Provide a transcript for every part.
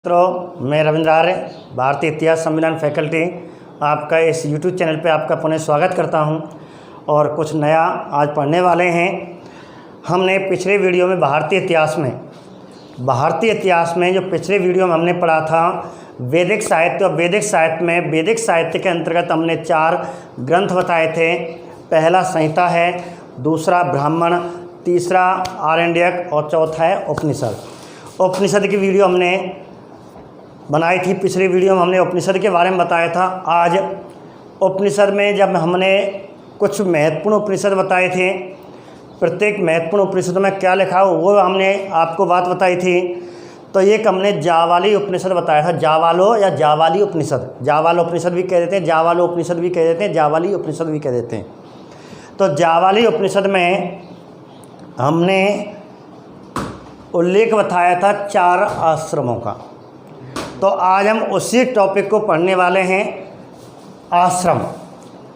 मित्रों, मैं रविंद्र आर्य, भारतीय इतिहास सम्मेलन फैकल्टी, आपका इस YouTube चैनल पे आपका पुनः स्वागत करता हूं। और कुछ नया आज पढ़ने वाले हैं। हमने पिछले वीडियो में भारतीय इतिहास में जो पिछले वीडियो में हमने पढ़ा था वैदिक साहित्य, और वैदिक साहित्य में वैदिक साहित्य के अंतर्गत हमने 4 ग्रंथ बताए थे। पहला संहिता है, दूसरा ब्राह्मण, तीसरा आरण्यक और चौथा है उपनिषद। उपनिषद की वीडियो हमने बनाई थी। पिछली वीडियो में हमने उपनिषद के बारे में बताया था। आज उपनिषद में जब हमने कुछ महत्वपूर्ण उपनिषद बताए थे, प्रत्येक महत्वपूर्ण उपनिषद में क्या लिखा हो वो हमने आपको बात बताई थी। तो एक हमने जावाली उपनिषद बताया था, जावालो या जावाली उपनिषद, जावाल उपनिषद भी कह देते हैं, जावालो उपनिषद भी कह देते हैं, जावाली उपनिषद भी कह देते हैं। तो जावाली उपनिषद में हमने उल्लेख बताया था 4 आश्रमों का। तो आज हम उसी टॉपिक को पढ़ने वाले हैं, आश्रम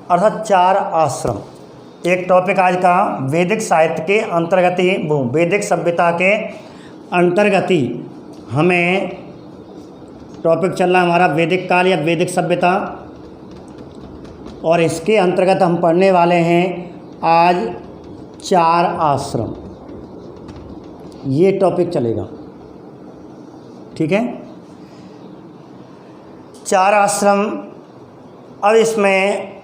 अर्थात 4 आश्रम। एक टॉपिक आज का वैदिक साहित्य के अंतर्गत ही, वैदिक सभ्यता के अंतर्गत ही हमें टॉपिक चल रहा है हमारा वैदिक काल या वैदिक सभ्यता, और इसके अंतर्गत हम पढ़ने वाले हैं आज 4 आश्रम। ये टॉपिक चलेगा, ठीक है। 4 आश्रम। अब इसमें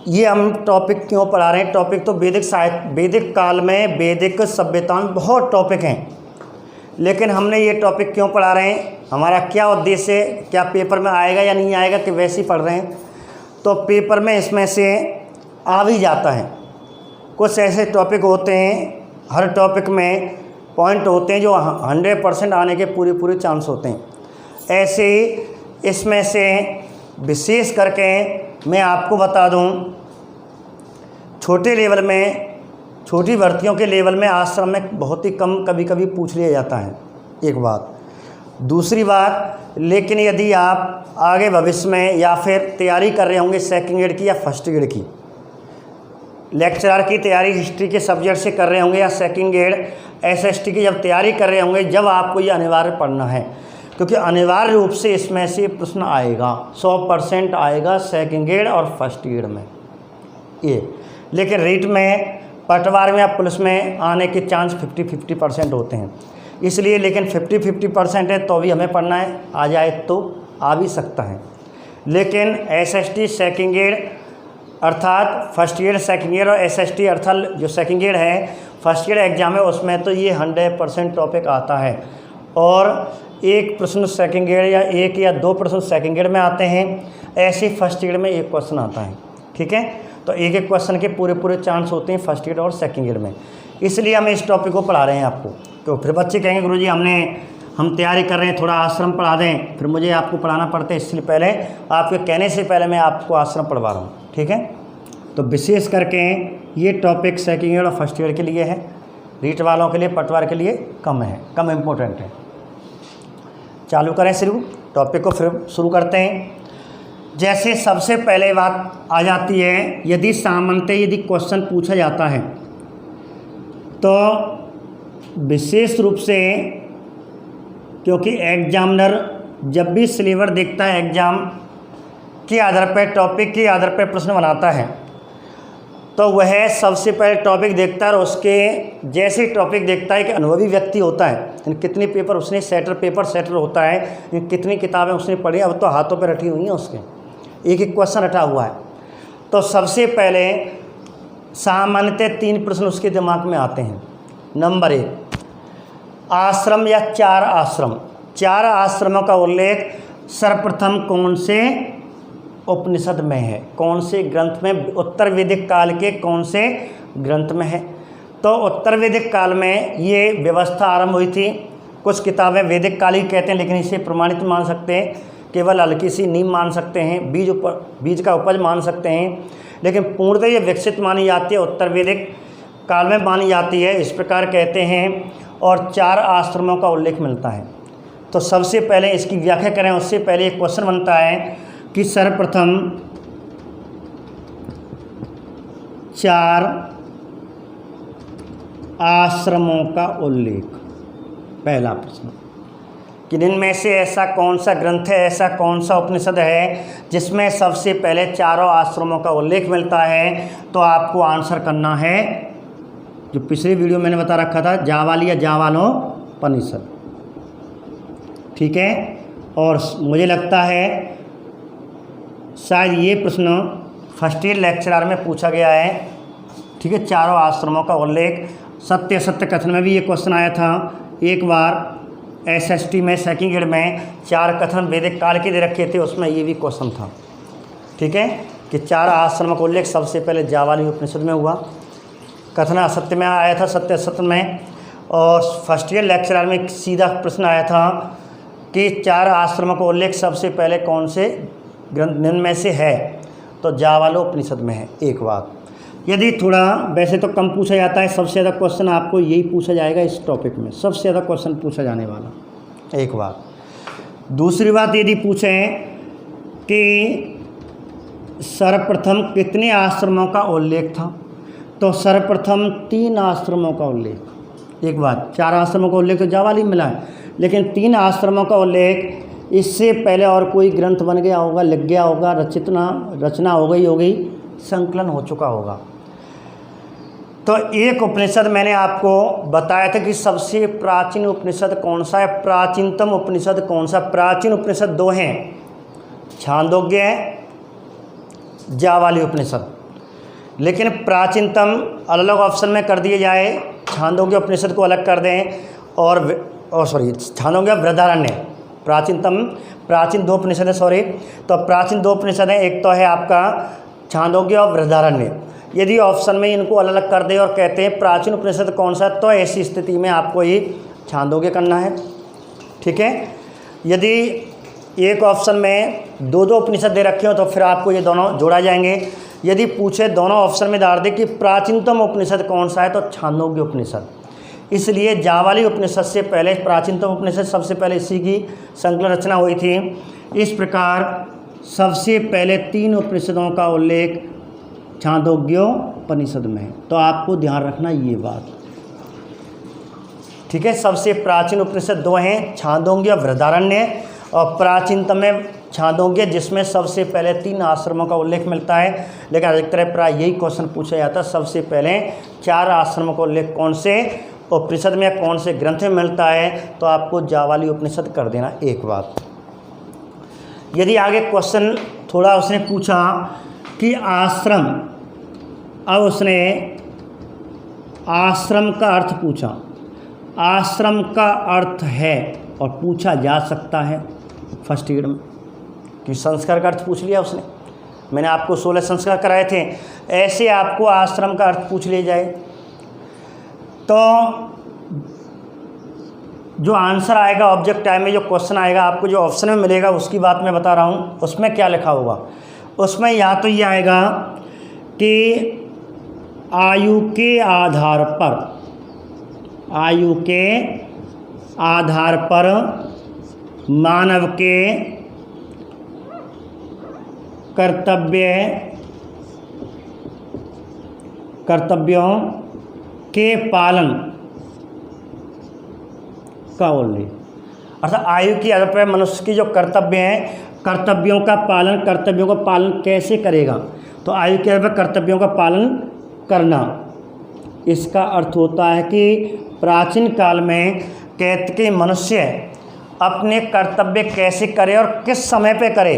ये हम टॉपिक क्यों पढ़ा रहे हैं? टॉपिक तो वैदिक साहित्य, वैदिक काल में, वैदिक सभ्यता में बहुत टॉपिक हैं, लेकिन हमने ये टॉपिक क्यों पढ़ा रहे हैं? हमारा क्या उद्देश्य है? क्या पेपर में आएगा या नहीं आएगा कि वैसे ही पढ़ रहे हैं? तो पेपर में इसमें से आ भी जाता है। कुछ ऐसे टॉपिक होते हैं, हर टॉपिक में पॉइंट होते हैं जो 100% आने के पूरे चांस होते हैं। ऐसे ही इसमें से विशेष करके मैं आपको बता दूं, छोटे लेवल में, छोटी भर्तियों के लेवल में आश्रम में बहुत ही कम कभी कभी पूछ लिया जाता है, एक बात। दूसरी बात, लेकिन यदि आप आगे भविष्य में या फिर तैयारी कर रहे होंगे सेकंड ग्रेड की या फर्स्ट ग्रेड की, लेक्चरर की तैयारी हिस्ट्री के सब्जेक्ट से कर रहे होंगे, या सेकंड ग्रेड एसएसटी की जब तैयारी कर रहे होंगे, जब आपको ये अनिवार्य पढ़ना है, क्योंकि अनिवार्य रूप से इसमें से प्रश्न आएगा, 100% आएगा सेकंड ग्रेड और फर्स्ट ग्रेड में ये। लेकिन रीट में, पटवार में या पुलिस में आने के चांस 50-50% होते हैं। इसलिए लेकिन 50-50% है तो भी हमें पढ़ना है, आ जाए तो आ भी सकता है। लेकिन एसएसटी सेकंड ग्रेड अर्थात फर्स्ट ग्रेड सेकंड ग्रेड और एसएसटी अर्थात जो सेकंड ग्रेड है, फर्स्ट ग्रेड एग्जाम है, उसमें तो ये 100% टॉपिक आता है। और एक प्रश्न सेकंड ग्रेड या 1 या 2 प्रश्न सेकंड ग्रेड में आते हैं, ऐसे फर्स्ट ग्रेड में 1 क्वेश्चन आता है, ठीक है। तो एक क्वेश्चन के पूरे चांस होते हैं फर्स्ट ग्रेड और सेकंड ग्रेड में। इसलिए हम इस टॉपिक को पढ़ा रहे हैं आपको। तो फिर बच्चे कहेंगे गुरुजी हम तैयारी कर रहे हैं, थोड़ा आश्रम पढ़ा दें, फिर मुझे आपको पढ़ाना पड़ता है, इसलिए पहले आपके कहने से पहले मैं आपको आश्रम पढ़वा रहा हूँ, ठीक है। तो विशेष करके ये टॉपिक सेकंड ग्रेड और फर्स्ट ग्रेड के लिए है, रीट वालों के लिए, पटवार के लिए कम है, कम इम्पोर्टेंट है। चालू करें शुरू टॉपिक को, फिर शुरू करते हैं। जैसे सबसे पहले बात आ जाती है, यदि यदि क्वेश्चन पूछा जाता है तो विशेष रूप से, क्योंकि एग्जामिनर जब भी सिलेबस देखता है एग्ज़ाम के आधार पर, टॉपिक के आधार पर प्रश्न बनाता है, तो वह सबसे पहले टॉपिक देखता है, और उसके जैसे टॉपिक देखता है कि अनुभवी व्यक्ति होता है, कितने पेपर उसने पेपर सेटर होता है, कितनी किताबें उसने पढ़ी, अब तो हाथों पे रटी हुई हैं उसके, एक क्वेश्चन रटा हुआ है। तो सबसे पहले सामान्यतः 3 प्रश्न उसके दिमाग में आते हैं। नंबर 1, आश्रम या 4 आश्रम। 4 आश्रमों का उल्लेख सर्वप्रथम कौन से उपनिषद में है, कौन से ग्रंथ में, उत्तर वैदिक काल के कौन से ग्रंथ में है? तो उत्तर वैदिक काल में ये व्यवस्था आरंभ हुई थी। कुछ किताबें वैदिक काल ही कहते हैं, लेकिन इसे प्रमाणित मान सकते हैं, केवल हल्की सी नींव मान सकते हैं, बीज का उपज मान सकते हैं, लेकिन पूर्णतः ये विकसित मानी जाती है, उत्तर वैदिक काल में मानी जाती है, इस प्रकार कहते हैं। और 4 आश्रमों का उल्लेख मिलता है। तो सबसे पहले इसकी व्याख्या करें, उससे पहले एक क्वेश्चन बनता है कि सर्वप्रथम 4 आश्रमों का उल्लेख। पहला प्रश्न, कि इनमें से ऐसा कौन सा ग्रंथ है, ऐसा कौन सा उपनिषद है जिसमें सबसे पहले चारों आश्रमों का उल्लेख मिलता है। तो आपको आंसर करना है जो पिछली वीडियो मैंने बता रखा था, जावाली या जावालोपनिषद। ठीक है, और मुझे लगता है शायद ये प्रश्न फर्स्ट ईयर लेक्चरर में पूछा गया है। ठीक है, चारों आश्रमों का उल्लेख, सत्य असत्य कथन में भी ये क्वेश्चन आया था एक बार एसएसटी में सेकंड ग्रेड में। 4 कथन वैदिक काल के दे रखे थे, उसमें ये भी क्वेश्चन था। ठीक है, कि 4 आश्रमों का उल्लेख सबसे पहले जावाली उपनिषद में हुआ, कथन असत्य में आया था, सत्य असत्य में। और फर्स्ट ईयर लेक्चरर में एक सीधा प्रश्न आया था कि 4 आश्रमों का उल्लेख सबसे पहले कौन से ग्रंथ में से है, तो जावालोपनिषद में है। एक बात, यदि थोड़ा वैसे तो कम पूछा जाता है, सबसे ज़्यादा क्वेश्चन आपको यही पूछा जाएगा इस टॉपिक में, सबसे ज़्यादा क्वेश्चन पूछा जाने वाला। एक बात। दूसरी बात, यदि पूछें कि सर्वप्रथम कितने आश्रमों का उल्लेख था, तो सर्वप्रथम 3 आश्रमों का उल्लेख। एक बात, 4 आश्रमों का उल्लेख तो जावाली मिला है, लेकिन 3 आश्रमों का उल्लेख, इससे पहले और कोई ग्रंथ बन गया होगा, लिख गया होगा, रचना हो गई, संकलन हो चुका होगा। तो एक उपनिषद मैंने आपको बताया था कि सबसे प्राचीन उपनिषद कौन सा है, प्राचीनतम उपनिषद कौन सा। प्राचीन उपनिषद 2 हैं, छांदोग्य, जावाली उपनिषद। लेकिन प्राचीनतम अलग अलग ऑप्शन में कर दिए जाए, छांदोग्य उपनिषद को अलग कर दें और छांदोग्य बृहदारण्य, प्राचीन 2 उपनिषद है, तो प्राचीन 2 उपनिषद है, एक तो है आपका छांदोग्य और बृहदारण्य। यदि ऑप्शन में इनको अलग अलग कर दे और कहते हैं प्राचीन उपनिषद कौन सा, तो ऐसी स्थिति में आपको ये छांदोग्य करना है। ठीक है, यदि एक ऑप्शन में 2 उपनिषद दे रखे हो तो फिर आपको ये दोनों जोड़ा जाएंगे। यदि पूछे दोनों ऑप्शन में डाल दे कि प्राचीनतम उपनिषद कौन सा है, तो छांदोग्य उपनिषद। इसलिए जावाली उपनिषद से पहले प्राचीनतम उपनिषद, सबसे पहले इसी की संकलन रचना हुई थी। इस प्रकार सबसे पहले 3 उपनिषदों का उल्लेख छांदोग्योपनिषद में है, तो आपको ध्यान रखना ये बात। ठीक है, सबसे प्राचीन उपनिषद 2 हैं, छांदोग्य बृहदारण्य, और प्राचीनतम में छांदोग्य, जिसमें सबसे पहले 3 आश्रमों का उल्लेख मिलता है। लेकिन अधिकतर प्राय यही क्वेश्चन पूछा जाता है, सबसे पहले 4 आश्रमों का उल्लेख कौन से उपनिषद में, कौन से ग्रंथ में मिलता है, तो आपको जावाली उपनिषद कर देना। एक बात। यदि आगे क्वेश्चन थोड़ा उसने पूछा कि आश्रम, अब उसने आश्रम का अर्थ पूछा, आश्रम का अर्थ है और पूछा जा सकता है फर्स्ट ईयर में, कि संस्कार का अर्थ पूछ लिया उसने। मैंने आपको 16 संस्कार कराए थे, ऐसे आपको आश्रम का अर्थ पूछ लिया जाए तो जो आंसर आएगा ऑब्जेक्ट टाइम में, जो क्वेश्चन आएगा आपको जो ऑप्शन में मिलेगा, उसकी बात मैं बता रहा हूँ। उसमें क्या लिखा होगा, उसमें या तो ये आएगा कि आयु के आधार पर मानव के कर्तव्यों के पालन का उल्लेख। अर्थात आयु के आधार पर मनुष्य की जो कर्तव्य हैं, कर्तव्यों का पालन कैसे करेगा, तो आयु के आधार पर कर्तव्यों का पालन करना। इसका अर्थ होता है कि प्राचीन काल में कहते कि मनुष्य अपने कर्तव्य कैसे करे और किस समय पे करे,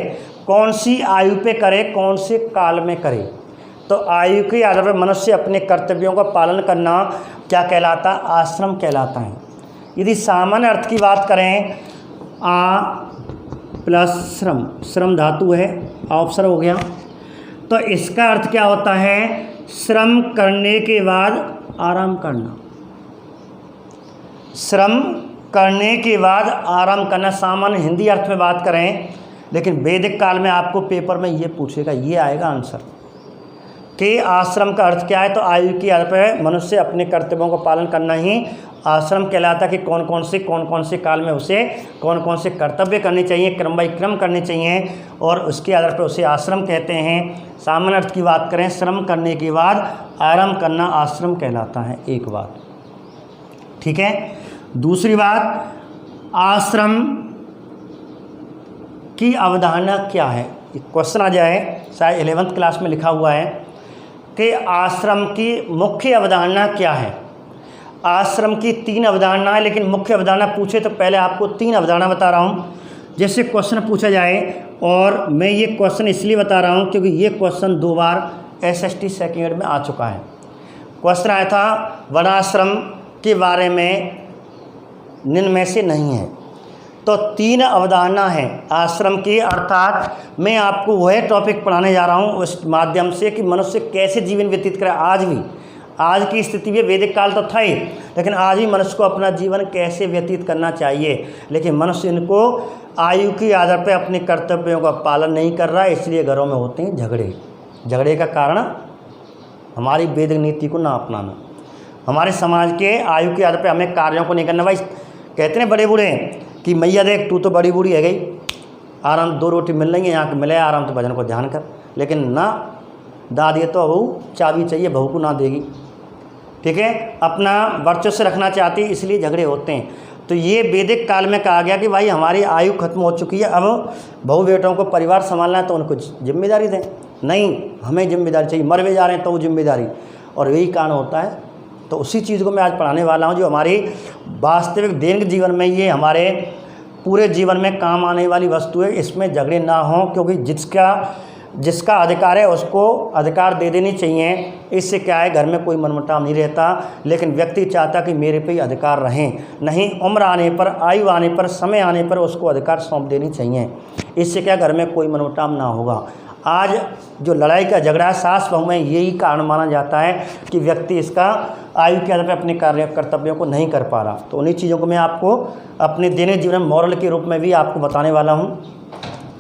कौन सी आयु पे करे, कौन से काल में करे। तो आयु के आधार पर मनुष्य अपने कर्तव्यों का पालन करना क्या कहलाता, आश्रम कहलाता है। यदि सामान्य अर्थ की बात करें, आ प्लस श्रम, श्रम धातु है, अवसर हो गया, तो इसका अर्थ क्या होता है, श्रम करने के बाद आराम करना। श्रम करने के बाद आराम करना, सामान्य हिंदी अर्थ में बात करें। लेकिन वैदिक काल में आपको पेपर में ये पूछेगा, ये आएगा आंसर कि आश्रम का अर्थ क्या है, तो आयु के आधार पर मनुष्य अपने कर्तव्यों का पालन करना ही आश्रम कहलाता है। कि कौन कौन से काल में उसे कौन कौन से कर्तव्य करने चाहिए, क्रम बाई क्रम करने चाहिए, और उसके आधार पर उसे आश्रम कहते हैं। सामान्य अर्थ की बात करें, श्रम करने के बाद आराम करना आश्रम कहलाता है। एक बात, ठीक है। दूसरी बात, आश्रम की अवधारणा क्या है। क्वेश्चन आ जाए, शायद 11th क्लास में लिखा हुआ है कि आश्रम की मुख्य अवधारणा क्या है। आश्रम की 3 अवधारणा है, लेकिन मुख्य अवधारणा पूछे तो पहले आपको 3 अवधारणा बता रहा हूँ। जैसे क्वेश्चन पूछा जाए, और मैं ये क्वेश्चन इसलिए बता रहा हूँ क्योंकि ये क्वेश्चन 2 बार SST सेकेंड ईयर में आ चुका है। क्वेश्चन आया था वर्णाश्रम के बारे में निम्न में से नहीं है। तो 3 अवधारणा है आश्रम की, अर्थात मैं आपको वह टॉपिक पढ़ाने जा रहा हूँ उस माध्यम से कि मनुष्य कैसे जीवन व्यतीत करे। आज भी, आज की स्थिति में वैदिक काल तो था ही, लेकिन आज भी मनुष्य को अपना जीवन कैसे व्यतीत करना चाहिए। लेकिन मनुष्य इनको आयु के आधार पर अपने कर्तव्यों का पालन नहीं कर रहा है, इसलिए घरों में होते हैं झगड़े। झगड़े का कारण हमारी वैदिक नीति को ना अपनाना, हमारे समाज के आयु के आधार पर हमें कार्यों को नहीं करना। भाई कहते हैं बड़े बूढ़े कि मैया देख तू तो बड़ी बूढ़ी है गई, आराम 2 रोटी मिल रही है, यहाँ मिले आराम तो भजन को ध्यान कर। लेकिन ना दादी तो बहू चाबी चाहिए, बहू को ना देगी, ठीक है, अपना वर्चस्व रखना चाहती है, इसलिए झगड़े होते हैं। तो ये वैदिक काल में कहा गया कि भाई हमारी आयु खत्म हो चुकी है, अब बहू बेटों को परिवार संभालना है तो उनको जिम्मेदारी दें। नहीं, हमें जिम्मेदारी चाहिए, मर भी जा रहे हैं तो वो जिम्मेदारी, और यही कारण होता है। तो उसी चीज़ को मैं आज पढ़ाने वाला हूँ जो हमारी वास्तविक दैनिक जीवन में, ये हमारे पूरे जीवन में काम आने वाली वस्तु है। इसमें झगड़े ना हों, क्योंकि जिसका अधिकार है उसको अधिकार दे देनी चाहिए। इससे क्या है, घर में कोई मनमुटाव नहीं रहता, लेकिन व्यक्ति चाहता कि मेरे पे ही अधिकार रहें। नहीं, उम्र आने पर, आयु आने पर, समय आने पर उसको अधिकार सौंप देनी चाहिए। इससे क्या घर में कोई मनमुटाव ना होगा। आज जो लड़ाई का झगड़ा है सास बहू में, यही कारण माना जाता है कि व्यक्ति इसका आयु के आधार पर अपने कार्य कर्तव्यों को नहीं कर पा रहा। तो उन्हीं चीज़ों को मैं आपको अपने दैनिक जीवन में मॉरल के रूप में भी आपको बताने वाला हूँ।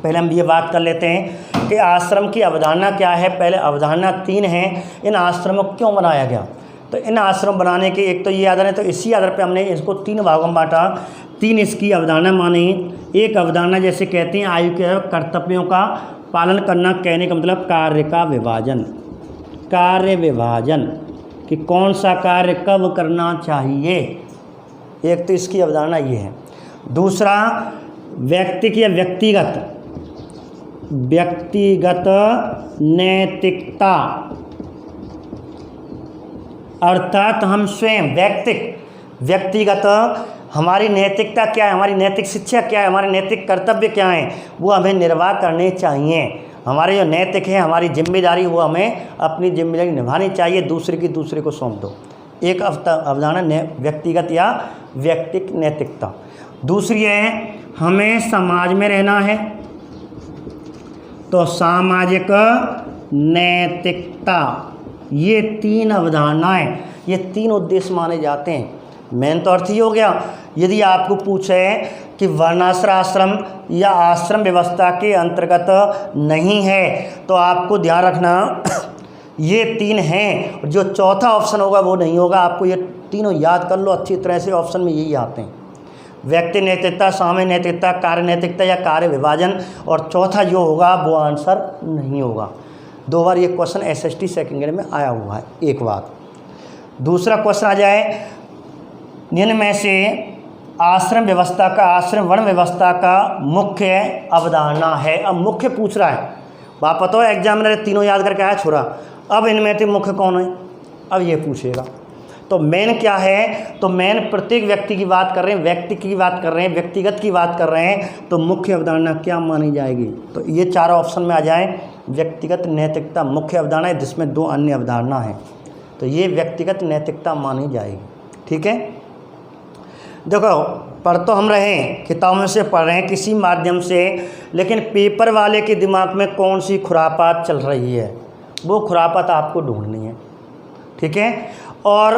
पहले हम ये बात कर लेते हैं कि आश्रम की अवधारणा क्या है। पहले अवधारणा 3 हैं, इन आश्रमों को क्यों बनाया गया। तो इन आश्रम बनाने के एक तो ये आधार है, तो इसी आधार पर हमने इसको 3 भागों में बांटा। 3 इसकी अवधारणा मानी। एक अवधारणा जैसे कहते हैं आयु के कर्तव्यों का पालन करना, कहने का मतलब कार्य का विभाजन, कार्य विभाजन कि कौन सा कार्य कब करना चाहिए। एक तो इसकी अवधारणा ये है। दूसरा, व्यक्ति की व्यक्तिगत नैतिकता, अर्थात हम स्वयं व्यक्तिगत हमारी नैतिकता क्या है, हमारी नैतिक शिक्षा क्या है, हमारे नैतिक कर्तव्य क्या हैं, वो हमें निर्वाह करने चाहिए। हमारे जो नैतिक है, हमारी जिम्मेदारी, वो हमें अपनी जिम्मेदारी निभानी चाहिए। दूसरे को सौंप दो। एक अवधारणा व्यक्तिगत या व्यक्तिक नैतिकता। दूसरी है हमें समाज में रहना है, तो सामाजिक नैतिकता। ये 3 अवधारणाएं, ये 3 उद्देश्य माने जाते हैं। मेन तो अर्थ ही हो गया। यदि आपको पूछे कि वर्णाश्रम या आश्रम व्यवस्था के अंतर्गत नहीं है, तो आपको ध्यान रखना ये 3 हैं। जो चौथा ऑप्शन होगा वो नहीं होगा। आपको ये तीनों याद कर लो अच्छी तरह से, ऑप्शन में यही आते हैं। व्यक्ति नैतिकता, सामाजिक नैतिकता, कार्य नैतिकता या कार्य विभाजन, और चौथा जो होगा वो आंसर नहीं होगा। 2 बार ये क्वेश्चन SST सेकेंड ईयर में आया हुआ है। एक बात। दूसरा क्वेश्चन आ जाए, निम्न में से आश्रम व्यवस्था का, आश्रम वर्ण व्यवस्था का मुख्य अवधारणा है। अब मुख्य पूछ रहा है, बात पता हो एग्जामिनर तीनों याद करके आया छोड़ा, अब इनमें से मुख्य कौन है, अब ये पूछेगा। तो मेन क्या है, तो मेन प्रत्येक व्यक्ति की बात कर रहे हैं, व्यक्ति की बात कर रहे हैं, व्यक्तिगत की बात कर रहे हैं, तो मुख्य अवधारणा क्या मानी जाएगी। तो ये 4 ऑप्शन में आ जाए। व्यक्तिगत नैतिकता मुख्य अवधारणा है, जिसमें 2 अन्य अवधारणा है, तो ये व्यक्तिगत नैतिकता मानी जाएगी। ठीक है, देखो पढ़ तो हम रहे हैं, किताबों से पढ़ रहे हैं किसी माध्यम से, लेकिन पेपर वाले के दिमाग में कौन सी खुरापात चल रही है, वो खुरापात आपको ढूंढनी है। ठीक है, और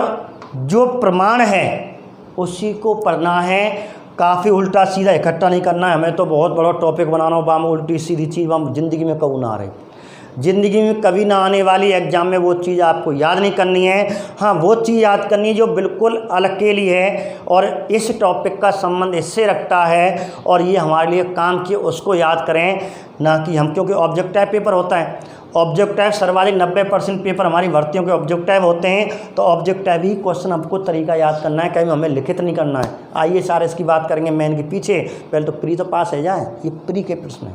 जो प्रमाण है उसी को पढ़ना है, काफ़ी उल्टा सीधा इकट्ठा नहीं करना है। हमें तो बहुत बड़ा टॉपिक बनाना हो, बाम उल्टी सीधी चीज़ हम ज़िंदगी में कभी ना आ रही, ज़िंदगी में कभी ना आने वाली, एग्जाम में वो चीज़ आपको याद नहीं करनी है। हाँ, वो चीज़ याद करनी है जो बिल्कुल अलग के लिए है और इस टॉपिक का संबंध इससे रखता है और ये हमारे लिए काम किए, उसको याद करें। ना कि हम, क्योंकि ऑब्जेक्टिव पेपर होता है, ऑब्जेक्टिव सर्वाधिक 90% पेपर हमारी भर्तियों के ऑब्जेक्टिव होते हैं, तो ऑब्जेक्टिव ही क्वेश्चन हमको तरीका याद करना है, कहीं हमें लिखित नहीं करना है। आइए सारे इसकी बात करेंगे मेन के पीछे। पहले तो प्री तो पास है जाए, ये प्री के प्रश्न है।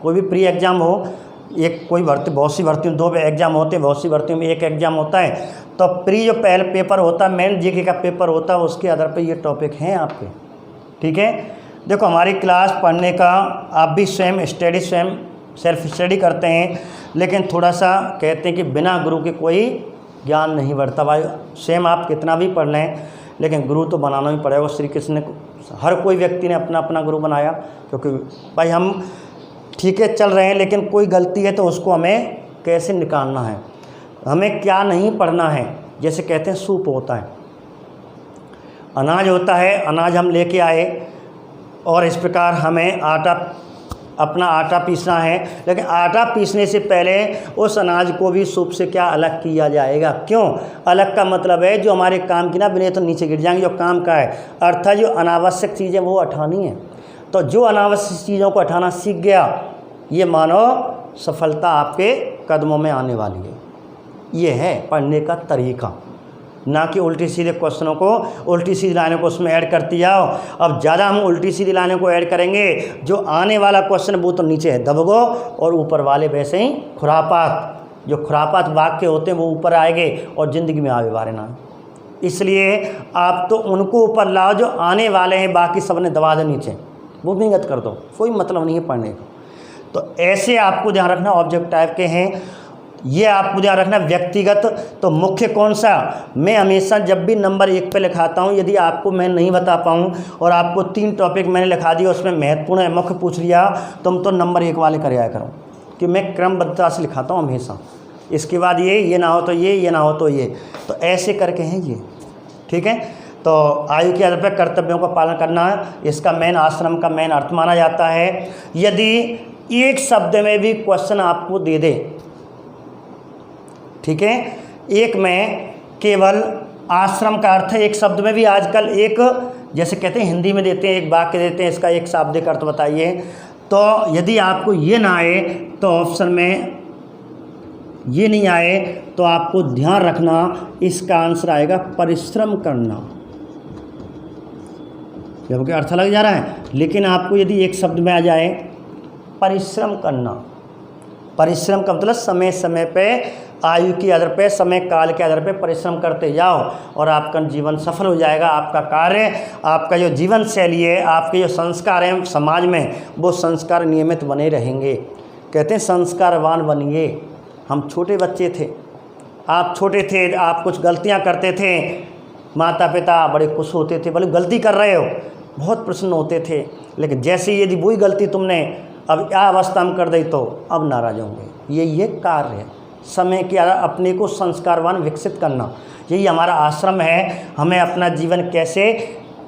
कोई भी प्री एग्ज़ाम हो, एक कोई भर्ती, बहुत सी भर्तियों 2 एग्ज़ाम होते हैं, बहुत सी भर्तियों में 1 एग्ज़ाम होता है। तो प्री जो पहले पेपर होता है, मेन जीके का पेपर होता है, उसके आधार पर ये टॉपिक हैं आपके। ठीक है, देखो हमारी क्लास पढ़ने का आप भी स्वयं सेल्फ स्टडी करते हैं, लेकिन थोड़ा सा कहते हैं कि बिना गुरु के कोई ज्ञान नहीं बढ़ता। भाई स्वयं आप कितना भी पढ़ लें, लेकिन गुरु तो बनाना ही पड़ेगा। श्री कृष्ण ने, हर कोई व्यक्ति ने अपना अपना गुरु बनाया, क्योंकि भाई हम ठीक है चल रहे हैं, लेकिन कोई गलती है तो उसको हमें कैसे निकालना है, हमें क्या नहीं पढ़ना है। जैसे कहते हैं सूप होता है, अनाज होता है, अनाज हम लेके आए और इस प्रकार हमें अपना आटा पीसना है, लेकिन आटा पीसने से पहले उस अनाज को भी सूप से क्या अलग किया जाएगा। क्यों अलग का मतलब है, जो हमारे काम की ना बने तो नीचे गिर जाएंगे, जो काम का है, अर्थात जो अनावश्यक चीज़ें वो हटानी है। तो जो अनावश्यक चीज़ों को हटाना सीख गया, ये मानो सफलता आपके कदमों में आने वाली है। ये है पढ़ने का तरीका, ना कि उल्टी सीधे क्वेश्चनों को, उल्टी सीधी लाइनों को उसमें ऐड करती जाओ। अब ज़्यादा हम उल्टी सीधी लाइनों को ऐड करेंगे, जो आने वाला क्वेश्चन वो तो नीचे है दबगो, और ऊपर वाले वैसे ही खुरापात, जो खुरापात वाक्य होते हैं वो ऊपर आएंगे और ज़िंदगी में आगे बारे ना। इसलिए आप तो उनको ऊपर लाओ जो आने वाले हैं, बाकी सब ने दबा दे नीचे, वो विंगत कर दो, कोई मतलब नहीं है पढ़ने का। तो ऐसे आपको ध्यान रखना ऑब्जेक्टिव के हैं। ये आपको ध्यान रखना व्यक्तिगत, तो मुख्य कौन सा, मैं हमेशा जब भी नंबर 1 पे लिखाता हूँ, यदि आपको मैं नहीं बता पाऊँ और आपको 3 टॉपिक मैंने लिखा दिया, उसमें महत्वपूर्ण है मुख्य पूछ लिया, तुम तो नंबर 1 वाले कर आया करो, कि मैं क्रमबद्धता से लिखाता हूँ हमेशा। इसके बाद ये ना हो तो ये ना हो तो ये, तो ऐसे करके हैं ये। ठीक है, तो आयु के आधार पर कर्तव्यों का पालन करना, इसका मेन आश्रम का मेन अर्थ माना जाता है। यदि एक शब्द में भी क्वेश्चन आपको दे दे, ठीक है, एक में केवल आश्रम का अर्थ है, एक शब्द में भी आजकल एक, जैसे कहते हैं हिंदी में देते हैं, एक वाक्य देते हैं, इसका एक शाब्दिक अर्थ बताइए। तो यदि आपको ये ना आए तो ऑप्शन में ये नहीं आए, तो आपको ध्यान रखना इसका आंसर आएगा परिश्रम करना। जबकि अर्थ लग जा रहा है, लेकिन आपको यदि एक शब्द में आ जाए परिश्रम करना, परिश्रम का मतलब समय समय पे, आयु के आधार पे, समय काल के आधार पे परिश्रम करते जाओ और आपका जीवन सफल हो जाएगा। आपका कार्य, आपका जो जीवन शैली है, आपके जो संस्कार हैं समाज में, वो संस्कार नियमित बने रहेंगे। कहते हैं संस्कारवान बनिए। हम छोटे बच्चे थे, आप छोटे थे, आप कुछ गलतियां करते थे, माता पिता बड़े खुश होते थे, बोले गलती कर रहे हो, बहुत प्रसन्न होते थे। लेकिन जैसे यदि वही गलती तुमने अब क्या अवस्था में कर दी, तो अब नाराज होंगे। ये कार्य है समय के अपने को संस्कारवान विकसित करना, यही हमारा आश्रम है। हमें अपना जीवन कैसे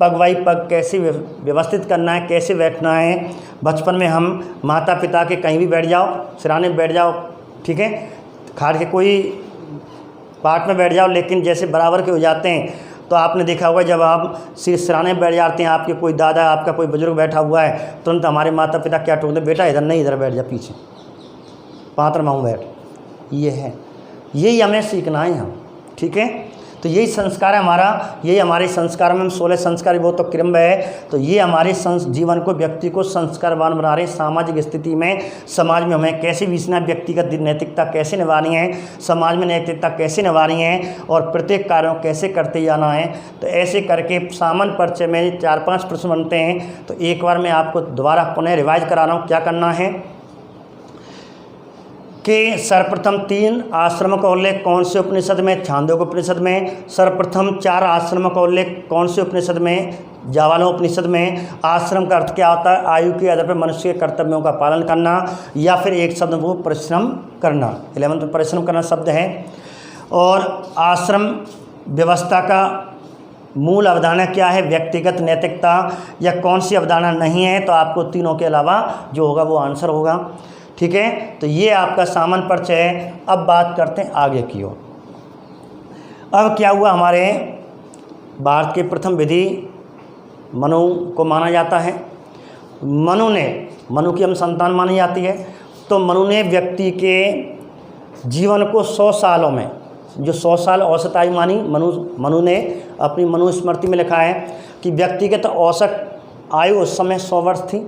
पग बाई पग कैसे व्यवस्थित करना है, कैसे बैठना है। बचपन में हम माता पिता के कहीं भी बैठ जाओ, सिराने में बैठ जाओ, ठीक है, खाट के कोई पार्ट में बैठ जाओ, लेकिन जैसे बराबर के हो जाते हैं तो आपने देखा होगा जब आप सिराने में बैठ जाते हैं, आपके कोई दादा, आपका कोई बुजुर्ग बैठा हुआ है, तुरंत हमारे माता पिता क्या टोकते, बेटा इधर नहीं, इधर बैठ जा, पीछे पात्र माऊँ बैठ। ये है, यही हमें सीखना है हम, ठीक है। तो यही संस्कार है हमारा, यही हमारे संस्कार में हम 16 संस्कार, वो तो क्रम है। तो ये हमारे जीवन को, व्यक्ति को संस्कारवान बना रहे हैं। सामाजिक स्थिति में, समाज में हमें कैसे बीतना, व्यक्तिगत नैतिकता कैसे निभानी है, समाज में नैतिकता कैसे निभानी है, और प्रत्येक कार्यों कैसे करते जाना है। तो ऐसे करके सामान्य परिचय में 4-5 प्रश्न बनते हैं। तो एक बार मैं आपको दोबारा पुनः रिवाइज करा रहा हूँ। क्या करना है कि सर्वप्रथम 3 आश्रमों का उल्लेख कौन से उपनिषद में, छांदोग्य उपनिषद में। सर्वप्रथम 4 आश्रमों का उल्लेख कौन से उपनिषद में, जावालों उपनिषद में। आश्रम का अर्थ क्या होता है, आयु के आधार पर मनुष्य के कर्तव्यों का पालन करना, या फिर एक शब्द वो परिश्रम करना। 11th में परिश्रम करना शब्द है। और आश्रम व्यवस्था का मूल अवधारणा क्या है, व्यक्तिगत नैतिकता, या कौन सी अवधारणा नहीं है। तो आपको तीनों के अलावा जो होगा वो आंसर होगा, ठीक है। तो ये आपका सामान्य परिचय है। अब बात करते हैं आगे की ओर। अब क्या हुआ, हमारे भारत के प्रथम विधि मनु को माना जाता है। मनु की हम संतान मानी जाती है। तो मनु ने व्यक्ति के जीवन को 100 सालों में, जो 100 साल औसत आयु मानी, मनु ने अपनी मनुस्मृति में लिखा है कि व्यक्तिगत औसत आयु उस समय 100 वर्ष थी,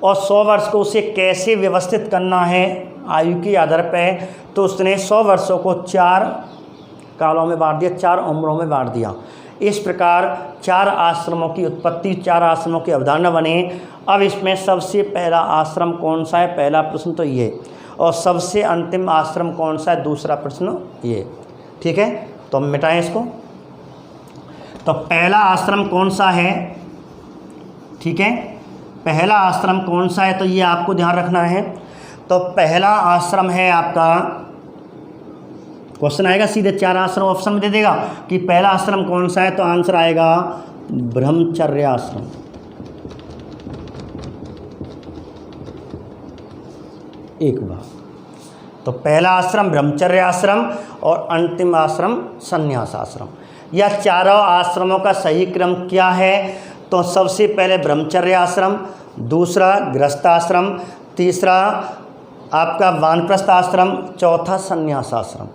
और 100 वर्ष को उसे कैसे व्यवस्थित करना है आयु के आधार पर, तो उसने 100 वर्षों को 4 कालों में बांट दिया, 4 उम्रों में बांट दिया। इस प्रकार 4 आश्रमों की उत्पत्ति, 4 आश्रमों की अवधारणा बने। अब इसमें सबसे पहला आश्रम कौन सा है, पहला प्रश्न तो ये, और सबसे अंतिम आश्रम कौन सा है, दूसरा प्रश्न ये। ठीक है, तो हम मिटाएं इसको। तो पहला आश्रम कौन सा है, ठीक है, पहला आश्रम कौन सा है, तो ये आपको ध्यान रखना है। तो पहला आश्रम है आपका, क्वेश्चन आएगा सीधे 4 आश्रम ऑप्शन में दे देगा कि पहला आश्रम कौन सा है, तो आंसर आएगा ब्रह्मचर्य आश्रम। एक बार, तो पहला आश्रम ब्रह्मचर्य आश्रम और अंतिम आश्रम संन्यास आश्रम। या चारों आश्रमों का सही क्रम क्या है, तो सबसे पहले ब्रह्मचर्य आश्रम, दूसरा गृहस्थ आश्रम, तीसरा आपका वानप्रस्थ आश्रम, चौथा संन्यास आश्रम।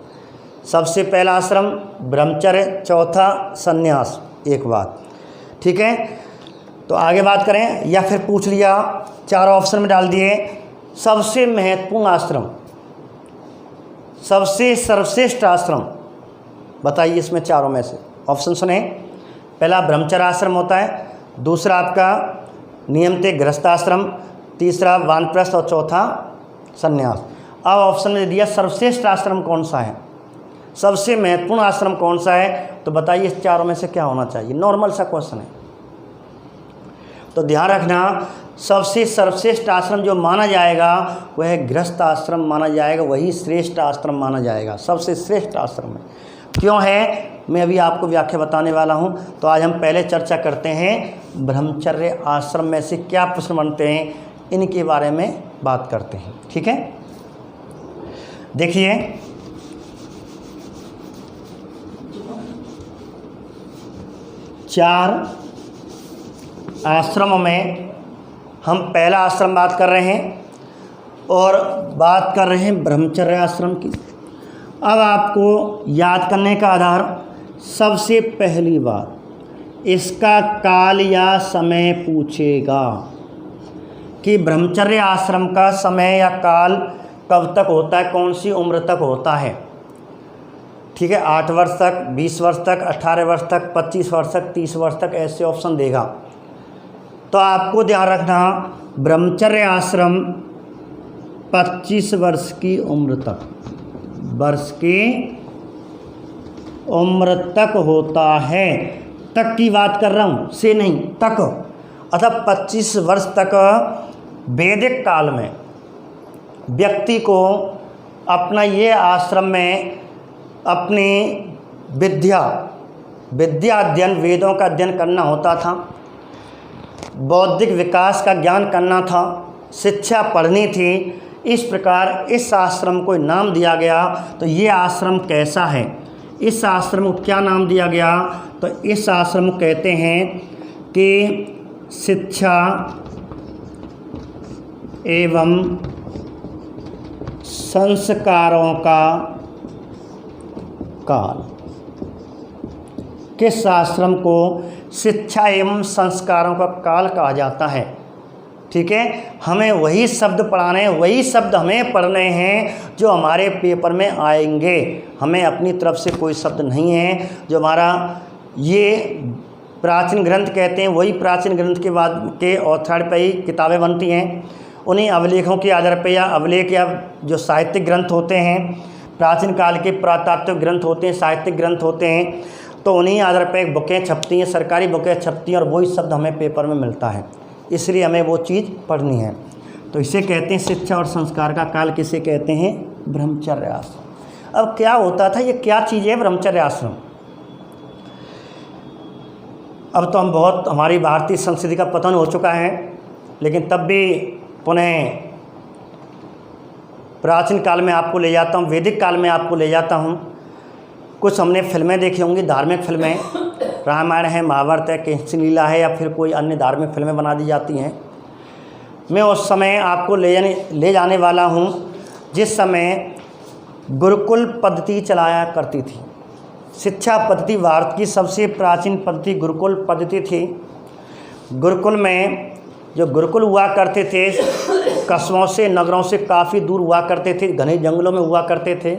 सबसे पहला आश्रम ब्रह्मचर्य, चौथा संन्यास। एक बात, ठीक है। तो आगे बात करें, या फिर पूछ लिया, 4 ऑप्शन में डाल दिए, सबसे महत्वपूर्ण आश्रम, सबसे सर्वश्रेष्ठ आश्रम बताइए इसमें चारों में से। ऑप्शन सुने, पहला ब्रह्मचर्य आश्रम होता है, दूसरा आपका नियमित गृहस्थ आश्रम, तीसरा वानप्रस्थ और चौथा संन्यास। अब ऑप्शन में दिया सर्वश्रेष्ठ आश्रम कौन सा है, सबसे महत्वपूर्ण आश्रम कौन सा है, तो बताइए इस चारों में से क्या होना चाहिए। नॉर्मल सा क्वेश्चन है, तो ध्यान रखना, सबसे सर्वश्रेष्ठ आश्रम जो माना जाएगा वह गृहस्थ आश्रम माना जाएगा, वही श्रेष्ठ आश्रम माना जाएगा, सबसे श्रेष्ठ आश्रम है। क्यों है, मैं अभी आपको व्याख्या बताने वाला हूँ। तो आज हम पहले चर्चा करते हैं ब्रह्मचर्य आश्रम में से क्या प्रश्न बनते हैं, इनके बारे में बात करते हैं। ठीक है, देखिए चार आश्रमों में हम पहला आश्रम बात कर रहे हैं और बात कर रहे हैं ब्रह्मचर्य आश्रम की। अब आपको याद करने का आधार, सबसे पहली बात इसका काल या समय पूछेगा कि ब्रह्मचर्य आश्रम का समय या काल कब तक होता है, कौन सी उम्र तक होता है। ठीक है, 8 वर्ष तक, 20 वर्ष तक, 18 वर्ष तक, 25 वर्ष तक, 30 वर्ष तक, ऐसे ऑप्शन देगा। तो आपको ध्यान रखना, ब्रह्मचर्य आश्रम 25 वर्ष की उम्र तक, वर्ष की उम्र तक होता है। तक की बात कर रहा हूँ, से नहीं, तक, अर्थात 25 वर्ष तक वैदिक काल में व्यक्ति को अपना ये आश्रम में अपनी विद्या अध्ययन, वेदों का अध्ययन करना होता था, बौद्धिक विकास का ज्ञान करना था, शिक्षा पढ़नी थी। इस प्रकार इस आश्रम को नाम दिया गया। तो ये आश्रम कैसा है, इस आश्रम को क्या नाम दिया गया, तो इस आश्रम को कहते हैं कि शिक्षा एवं संस्कारों का काल। किस आश्रम को शिक्षा एवं संस्कारों का काल कहा जाता है। ठीक है, हमें वही शब्द पढ़ाने हैं, वही शब्द हमें पढ़ने हैं जो हमारे पेपर में आएंगे। हमें अपनी तरफ से कोई शब्द नहीं है। जो हमारा ये प्राचीन ग्रंथ कहते हैं, वही प्राचीन ग्रंथ के बाद के ऑथर पे ही किताबें बनती हैं। उन्हीं अभिलेखों के आधार पर, या अभिलेख या जो साहित्यिक ग्रंथ होते हैं, प्राचीन काल के पुरातात्विक ग्रंथ होते हैं, साहित्यिक ग्रंथ होते हैं, तो उन्हीं आधार पर बुकें छपती हैं, सरकारी बुकें छपती हैं और वही शब्द हमें पेपर में मिलता है। इसलिए हमें वो चीज़ पढ़नी है। तो इसे कहते हैं शिक्षा और संस्कार का काल। किसे कहते हैं, ब्रह्मचर्य आश्रम। अब क्या होता था, ये क्या चीज़ है ब्रह्मचर्य आश्रम। अब तो हमारी भारतीय संस्कृति का पतन हो चुका है, लेकिन तब भी पुनः प्राचीन काल में आपको ले जाता हूँ, वैदिक काल में आपको ले जाता हूँ। कुछ हमने फिल्में देखी होंगी, धार्मिक फिल्में, रामायण है, महाभारत है, कृष्ण लीला है, या फिर कोई अन्य धार्मिक फिल्में बना दी जाती हैं। मैं उस समय आपको ले जाने वाला हूँ जिस समय गुरुकुल पद्धति चलाया करती थी। शिक्षा पद्धति भारत की सबसे प्राचीन पद्धति गुरुकुल पद्धति थी। गुरुकुल में जो गुरुकुल हुआ करते थे कस्बों से, नगरों से काफ़ी दूर हुआ करते थे, घने जंगलों में हुआ करते थे।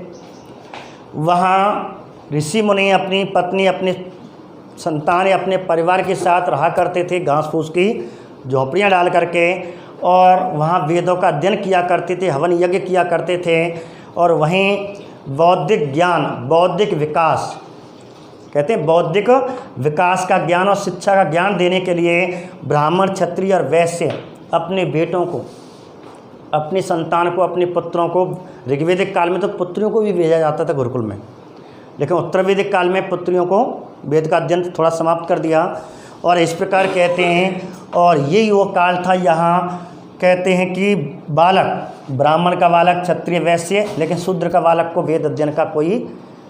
वहाँ ऋषि मुनि अपनी पत्नी, अपने संतान या अपने परिवार के साथ रहा करते थे, घास फूस की झोपड़ियाँ डाल करके, और वहाँ वेदों का अध्ययन किया करते थे, हवन यज्ञ किया करते थे। और वहीं बौद्धिक ज्ञान, बौद्धिक विकास, कहते हैं बौद्धिक विकास का ज्ञान और शिक्षा का ज्ञान देने के लिए ब्राह्मण, क्षत्रिय और वैश्य अपने बेटों को, अपनी संतान को, अपने पुत्रों को, ऋग्वेदिक काल में तो पुत्रियों को भी भेजा जाता था गुरुकुल में, लेकिन उत्तर वैदिक काल में पुत्रियों को वेद का अध्ययन थोड़ा समाप्त कर दिया। और इस प्रकार कहते हैं, और यही वो काल था, यहाँ कहते हैं कि बालक, ब्राह्मण का बालक, क्षत्रिय, वैश्य, लेकिन शूद्र का बालक को वेद अध्ययन का कोई,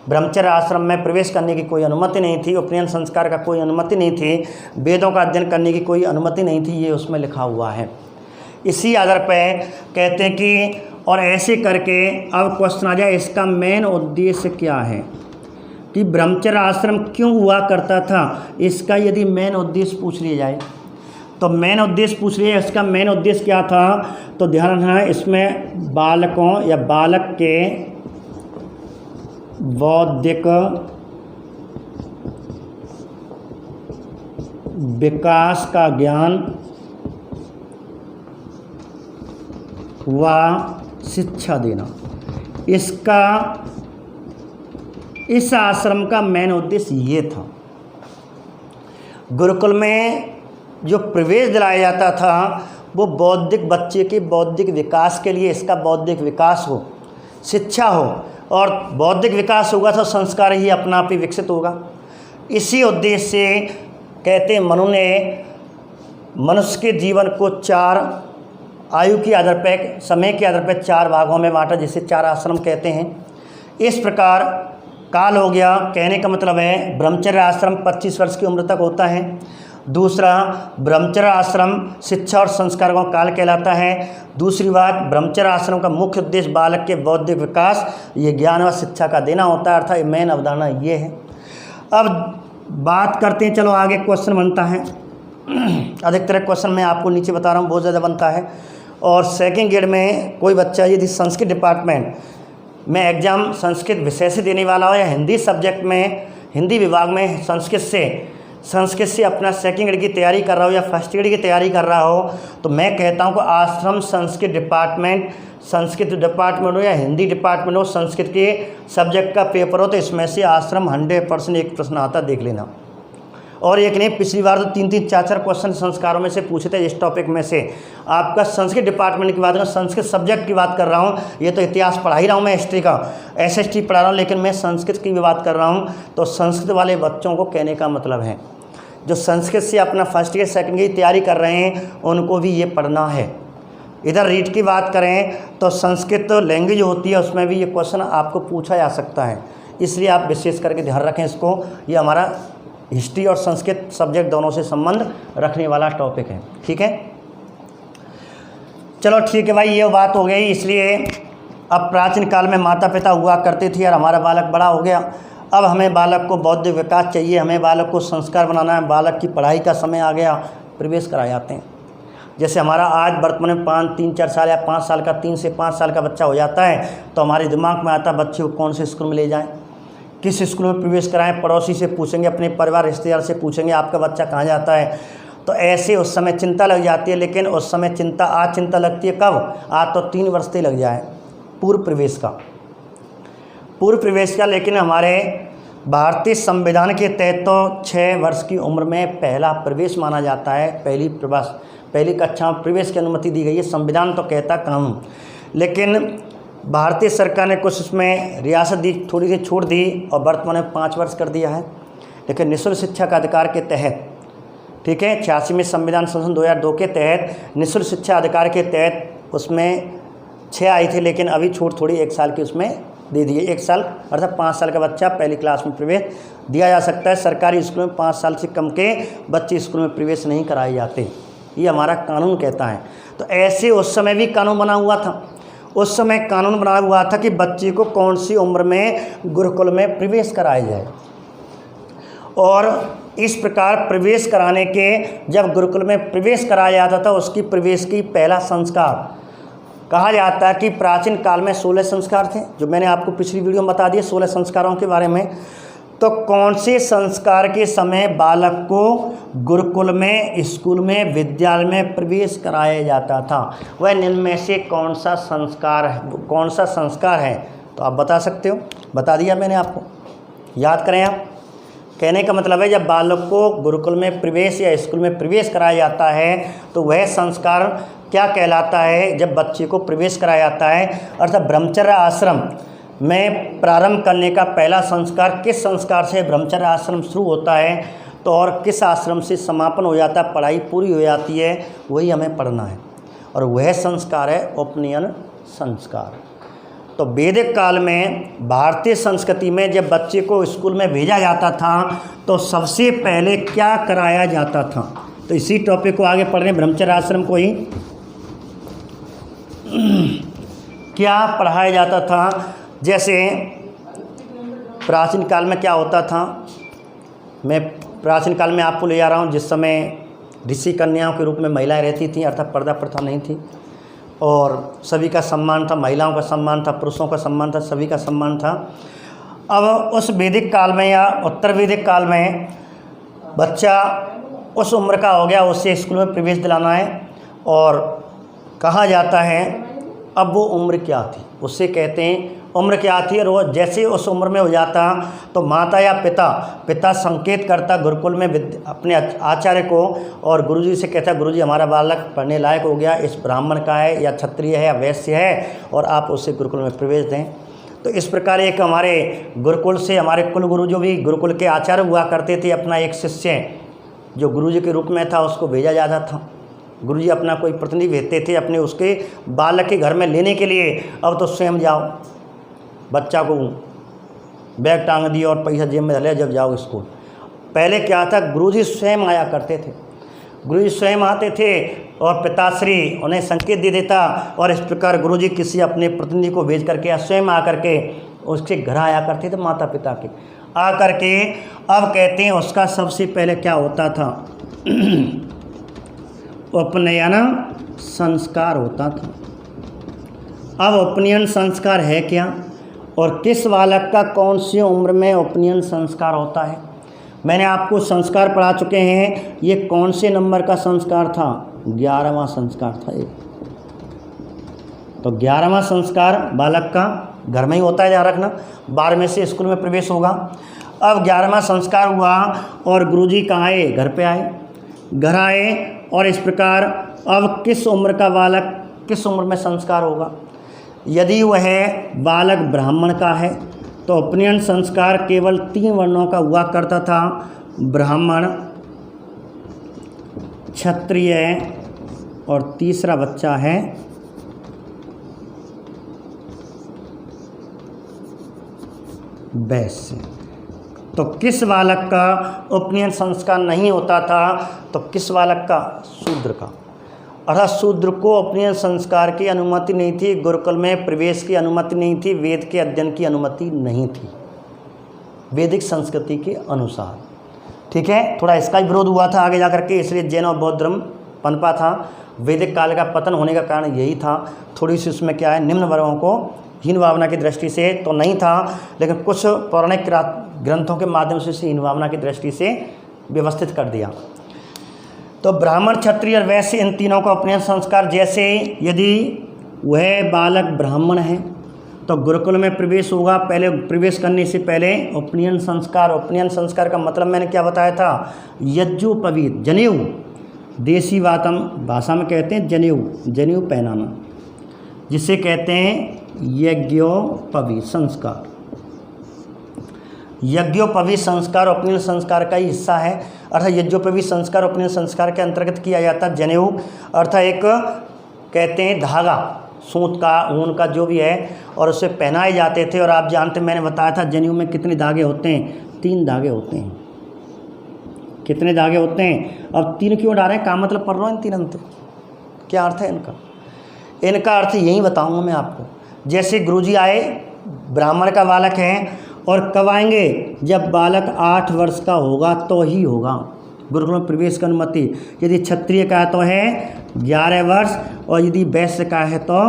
ब्रह्मचर्य आश्रम में प्रवेश करने की कोई अनुमति नहीं थी, उपनयन संस्कार का कोई अनुमति नहीं थी, वेदों का अध्ययन करने की कोई अनुमति नहीं थी, ये उसमें लिखा हुआ है। इसी आधार पर कहते हैं कि, और ऐसे करके अब क्वेश्चन आ जाए, इसका मेन उद्देश्य क्या है कि ब्रह्मचर्य आश्रम क्यों हुआ करता था, इसका यदि मेन उद्देश्य पूछ लिया जाए तो मेन उद्देश्य पूछ लिया, इसका मेन उद्देश्य क्या था, तो ध्यान रखना इसमें बालकों या बालक के बौद्धिक विकास का ज्ञान व शिक्षा देना, इसका, इस आश्रम का मेन उद्देश्य ये था। गुरुकुल में जो प्रवेश दिलाया जाता था वो बौद्धिक, बच्चे के बौद्धिक विकास के लिए, इसका बौद्धिक विकास हो, शिक्षा हो, और बौद्धिक विकास होगा तो संस्कार ही अपना आप ही विकसित होगा। इसी उद्देश्य से कहते हैं मनु ने मनुष्य के जीवन को 4 आयु के आधार पर, समय के आधार पर 4 भागों में बांटा, जिसे 4 आश्रम कहते हैं। इस प्रकार काल हो गया, कहने का मतलब है ब्रह्मचर्य आश्रम 25 वर्ष की उम्र तक होता है। दूसरा, ब्रह्मचर्य आश्रम शिक्षा और संस्कार का काल कहलाता है। दूसरी बात, ब्रह्मचर्य आश्रम का मुख्य उद्देश्य बालक के बौद्धिक विकास, ये ज्ञान व शिक्षा का देना होता है, अर्थात मेन अवधारणा ये है। अब बात करते हैं, चलो आगे क्वेश्चन बनता है। अधिकतर क्वेश्चन मैं आपको नीचे बता रहा हूँ, बहुत ज़्यादा बनता है। और सेकेंड ग्रेड में कोई बच्चा यदि संस्कृत डिपार्टमेंट में एग्ज़ाम संस्कृत विषय से देने वाला हो, या हिंदी सब्जेक्ट में, हिंदी विभाग में संस्कृत से अपना सेकंड ग्रेड की तैयारी कर रहा हो या फर्स्ट ग्रेड की तैयारी कर रहा हो, तो मैं कहता हूं कि आश्रम संस्कृत डिपार्टमेंट हो या हिंदी डिपार्टमेंट हो, संस्कृत के सब्जेक्ट का पेपर हो, तो इसमें से आश्रम 100% एक प्रश्न आता, देख लेना। और एक नहीं, पिछली बार तो 3-3, 4-4 क्वेश्चन संस्कारों में से पूछे थे इस टॉपिक में से। आपका संस्कृत डिपार्टमेंट की बात कर, संस्कृत सब्जेक्ट की बात कर रहा हूँ, ये तो इतिहास पढ़ा ही रहा हूँ मैं, हिस्ट्री का SST पढ़ा रहा हूँ, लेकिन मैं संस्कृत की भी बात कर रहा हूँ। तो संस्कृत वाले बच्चों को कहने का मतलब है, जो संस्कृत से अपना फर्स्ट ईयर सेकंड ईयर की तैयारी कर रहे हैं, उनको भी ये पढ़ना है। इधर रीड की बात करें तो संस्कृत लैंग्वेज होती है, उसमें भी ये क्वेश्चन आपको पूछा जा सकता है, इसलिए आप विशेष करके ध्यान रखें इसको। ये हमारा हिस्ट्री और संस्कृत सब्जेक्ट दोनों से संबंध रखने वाला टॉपिक है, ठीक है। चलो ठीक है भाई, ये बात हो गई। इसलिए अब प्राचीन काल में माता पिता हुआ करते थे और हमारा बालक बड़ा हो गया, अब हमें बालक को बौद्धिक विकास चाहिए, हमें बालक को संस्कार बनाना है, बालक की पढ़ाई का समय आ गया, प्रवेश कराए जाते हैं। जैसे हमारा आज वर्तमान में 3-4 साल या 5 साल का, 3 से 5 साल का बच्चा हो जाता है, तो हमारे दिमाग में आता है बच्चे को कौन से स्कूल में ले जाएं, किस स्कूल में प्रवेश कराएं। पड़ोसी से पूछेंगे, अपने परिवार रिश्तेदार से पूछेंगे आपका बच्चा कहाँ जाता है, तो ऐसे उस समय चिंता लग जाती है। लेकिन उस समय आज चिंता लगती है कब, आज तो 3 वर्ष से लग जाए पूर्व प्रवेश का। लेकिन हमारे भारतीय संविधान के तहत तो 6 वर्ष की उम्र में पहला प्रवेश माना जाता है, पहली कक्षा में प्रवेश की अनुमति दी गई है, संविधान तो कहता कानून। लेकिन भारतीय सरकार ने कुछ उसमें रियासत दी, थोड़ी सी छूट दी और वर्तमान में 5 वर्ष कर दिया है। लेकिन निःशुल्क शिक्षा का अधिकार के तहत, ठीक है, 86वें संविधान संशोधन 2002 के तहत निःशुल्क शिक्षा अधिकार के तहत उसमें 6 आई थी, लेकिन अभी छूट थोड़ी 1 साल की उसमें दे दी है। 1 साल अर्थात 5 साल का बच्चा पहली क्लास में प्रवेश दिया जा सकता है। सरकारी स्कूल में 5 साल से कम के बच्चे स्कूल में प्रवेश नहीं कराए जाते, ये हमारा कानून कहता है। तो ऐसे उस समय भी कानून बना हुआ था। उस समय कानून बना हुआ था कि बच्चे को कौन सी उम्र में गुरुकुल में प्रवेश कराया जाए, और इस प्रकार प्रवेश कराने के जब गुरुकुल में प्रवेश कराया जाता था उसकी प्रवेश की पहला संस्कार कहा जाता है कि प्राचीन काल में 16 संस्कार थे, जो मैंने आपको पिछली वीडियो में बता दिए 16 संस्कारों के बारे में। तो कौन से संस्कार के समय बालक को गुरुकुल में, स्कूल में, विद्यालय में प्रवेश कराया जाता था, वह निम्न में से कौन सा संस्कार है? तो आप बता सकते हो, बता दिया मैंने आपको, याद करें आप। कहने का मतलब है जब बालक को गुरुकुल में प्रवेश या स्कूल में प्रवेश कराया जाता है तो वह संस्कार क्या कहलाता है? जब बच्चे को प्रवेश कराया जाता है, अर्थात ब्रह्मचर्य आश्रम में प्रारंभ करने का पहला संस्कार, किस संस्कार से ब्रह्मचर्य आश्रम शुरू होता है तो और किस आश्रम से समापन हो जाता है, पढ़ाई पूरी हो जाती है, वही हमें पढ़ना है, और वह संस्कार है उपनयन संस्कार। तो वैदिक काल में भारतीय संस्कृति में जब बच्चे को स्कूल में भेजा जाता था तो सबसे पहले क्या कराया जाता था? तो इसी टॉपिक को आगे पढ़ रहे हैं, ब्रह्मचर्य आश्रम को ही क्या पढ़ाया जाता था। जैसे प्राचीन काल में क्या होता था, मैं प्राचीन काल में आपको ले जा रहा हूँ जिस समय ऋषि कन्याओं के रूप में महिलाएं रहती थीं, अर्थात पर्दा प्रथा नहीं थी और सभी का सम्मान था, महिलाओं का सम्मान था, पुरुषों का सम्मान था, सभी का सम्मान था। अब उस वैदिक काल में या उत्तर वैदिक काल में बच्चा उस उम्र का हो गया, उससे स्कूल में प्रवेश दिलाना है, और कहा जाता है अब वो उम्र क्या थी, उससे कहते हैं उम्र क्या थी। और वो जैसे उस उम्र में हो जाता तो माता या पिता संकेत करता गुरुकुल में अपने आचार्य को, और गुरुजी से कहता गुरुजी हमारा बालक पढ़ने लायक हो गया, इस ब्राह्मण का है या क्षत्रिय है या वैश्य है, और आप उसे गुरुकुल में प्रवेश दें। तो इस प्रकार एक हमारे गुरुकुल से हमारे कुलगुरु जो भी गुरुकुल के आचार्य हुआ करते थे, अपना एक शिष्य जो गुरुजी के रूप में था उसको भेजा जाता था। गुरुजी अपना कोई प्रतिनिधि भेजते थे अपने उसके बालक के घर में लेने के लिए। अब तो स्वयं जाओ, बच्चा को बैग टांग दिया और पैसा जेब में डाले, जब जाओ स्कूल। पहले क्या था, गुरुजी स्वयं आया करते थे, गुरुजी स्वयं आते थे और पिताश्री उन्हें संकेत दे देता, और इस प्रकार गुरुजी किसी अपने प्रतिनिधि को भेज करके या स्वयं आकर के उसके घर आया करते थे, माता पिता के आ करके। अब कहते हैं उसका सबसे पहले क्या होता था उपनयन संस्कार होता था। अब उपनयन संस्कार है क्या, और किस बालक का कौन सी उम्र में उपनयन संस्कार होता है? मैंने आपको संस्कार पढ़ा चुके हैं। ये कौन से नंबर का संस्कार था? 11वां संस्कार था ये। तो 11वां संस्कार बालक का घर में ही होता है, ध्यान रखना। 12वें से स्कूल में प्रवेश होगा। अब 11वां संस्कार हुआ और गुरुजी कहाँ आए? घर पे आए, घर आए, और इस प्रकार अब किस उम्र का बालक किस उम्र में संस्कार होगा? यदि वह बालक ब्राह्मण का है तो उपनयन संस्कार केवल 3 वर्णों का हुआ करता था, ब्राह्मण, क्षत्रिय और तीसरा बच्चा है वैश्य। तो किस बालक का उपनयन संस्कार नहीं होता था? तो किस बालक का? शूद्र का। अर्थात शूद्र को उपनयन संस्कार की अनुमति नहीं थी, गुरुकुल में प्रवेश की अनुमति नहीं थी, वेद के अध्ययन की अनुमति नहीं थी वैदिक संस्कृति के अनुसार। ठीक है, थोड़ा इसका भी विरोध हुआ था आगे जाकर के, इसलिए जैन और बौद्ध धर्म पनपा था। वैदिक काल का पतन होने का कारण यही था। थोड़ी सी उसमें क्या है, निम्न वर्गों को हीन भावना की दृष्टि से तो नहीं था, लेकिन कुछ पौराणिक ग्रंथों के माध्यम से इसे हीन भावना की दृष्टि से व्यवस्थित कर दिया। तो ब्राह्मण, क्षत्रिय और वैश्य इन तीनों का उपनयन संस्कार, जैसे यदि वह बालक ब्राह्मण है तो गुरुकुल में प्रवेश होगा, पहले प्रवेश करने से पहले उपनयन संस्कार। उपनयन संस्कार का मतलब मैंने क्या बताया था? यज्ञोपवीत, जनेऊ, देसी भाषा में कहते हैं जनेऊ, जनेऊ पहनाना, जिसे कहते हैं यज्ञोपवीत संस्कार। यज्ञोपवीत संस्कार उपनयन संस्कार का ही हिस्सा है। अर्थात यज्ञोपवीत संस्कार उपनयन संस्कार के अंतर्गत किया जाता है। जनेऊ अर्थात एक कहते हैं धागा, सूत का, ऊन का जो भी है, और उसे पहनाए जाते थे। और आप जानते, मैंने बताया था जनेऊ में कितने धागे होते हैं? 3 धागे होते हैं। कितने धागे होते हैं? अब 3 क्यों डाल रहे हैं? क्या मतलब पढ़ रहा हूँ इन 3 अंत, क्या अर्थ है इनका? इनका अर्थ यही बताऊंगा मैं आपको। जैसे गुरुजी आए, ब्राह्मण का बालक है, और कब आएंगे? जब बालक 8 वर्ष का होगा तो ही होगा गुरुकुल में प्रवेश की अनुमति। यदि क्षत्रिय का तो है 11 वर्ष, और यदि वैश्य का है तो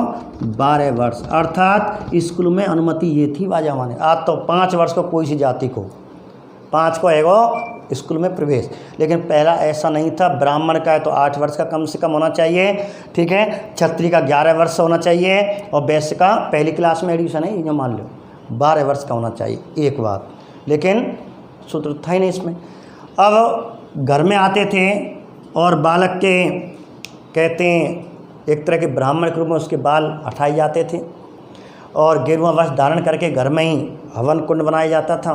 12 वर्ष। अर्थात स्कूल में अनुमति ये थी वाजा माने। आज तो 5 वर्ष को कोई सी जाति को 5 को है वो स्कूल में प्रवेश, लेकिन पहला ऐसा नहीं था। ब्राह्मण का है तो 8 वर्ष का कम से कम होना चाहिए, ठीक है। क्षत्रिय का 11 वर्ष होना चाहिए, और वैश्य का पहली क्लास में एडमिशन है, ये मान लो 12 वर्ष का होना चाहिए। एक बात, लेकिन सूत्र था ही नहीं इसमें। अब घर में आते थे और बालक के कहते हैं एक तरह के ब्राह्मण के रूप में उसके बाल हटाए जाते थे, और गेरुआ वस्त्र धारण करके घर में ही हवन कुंड बनाया जाता था।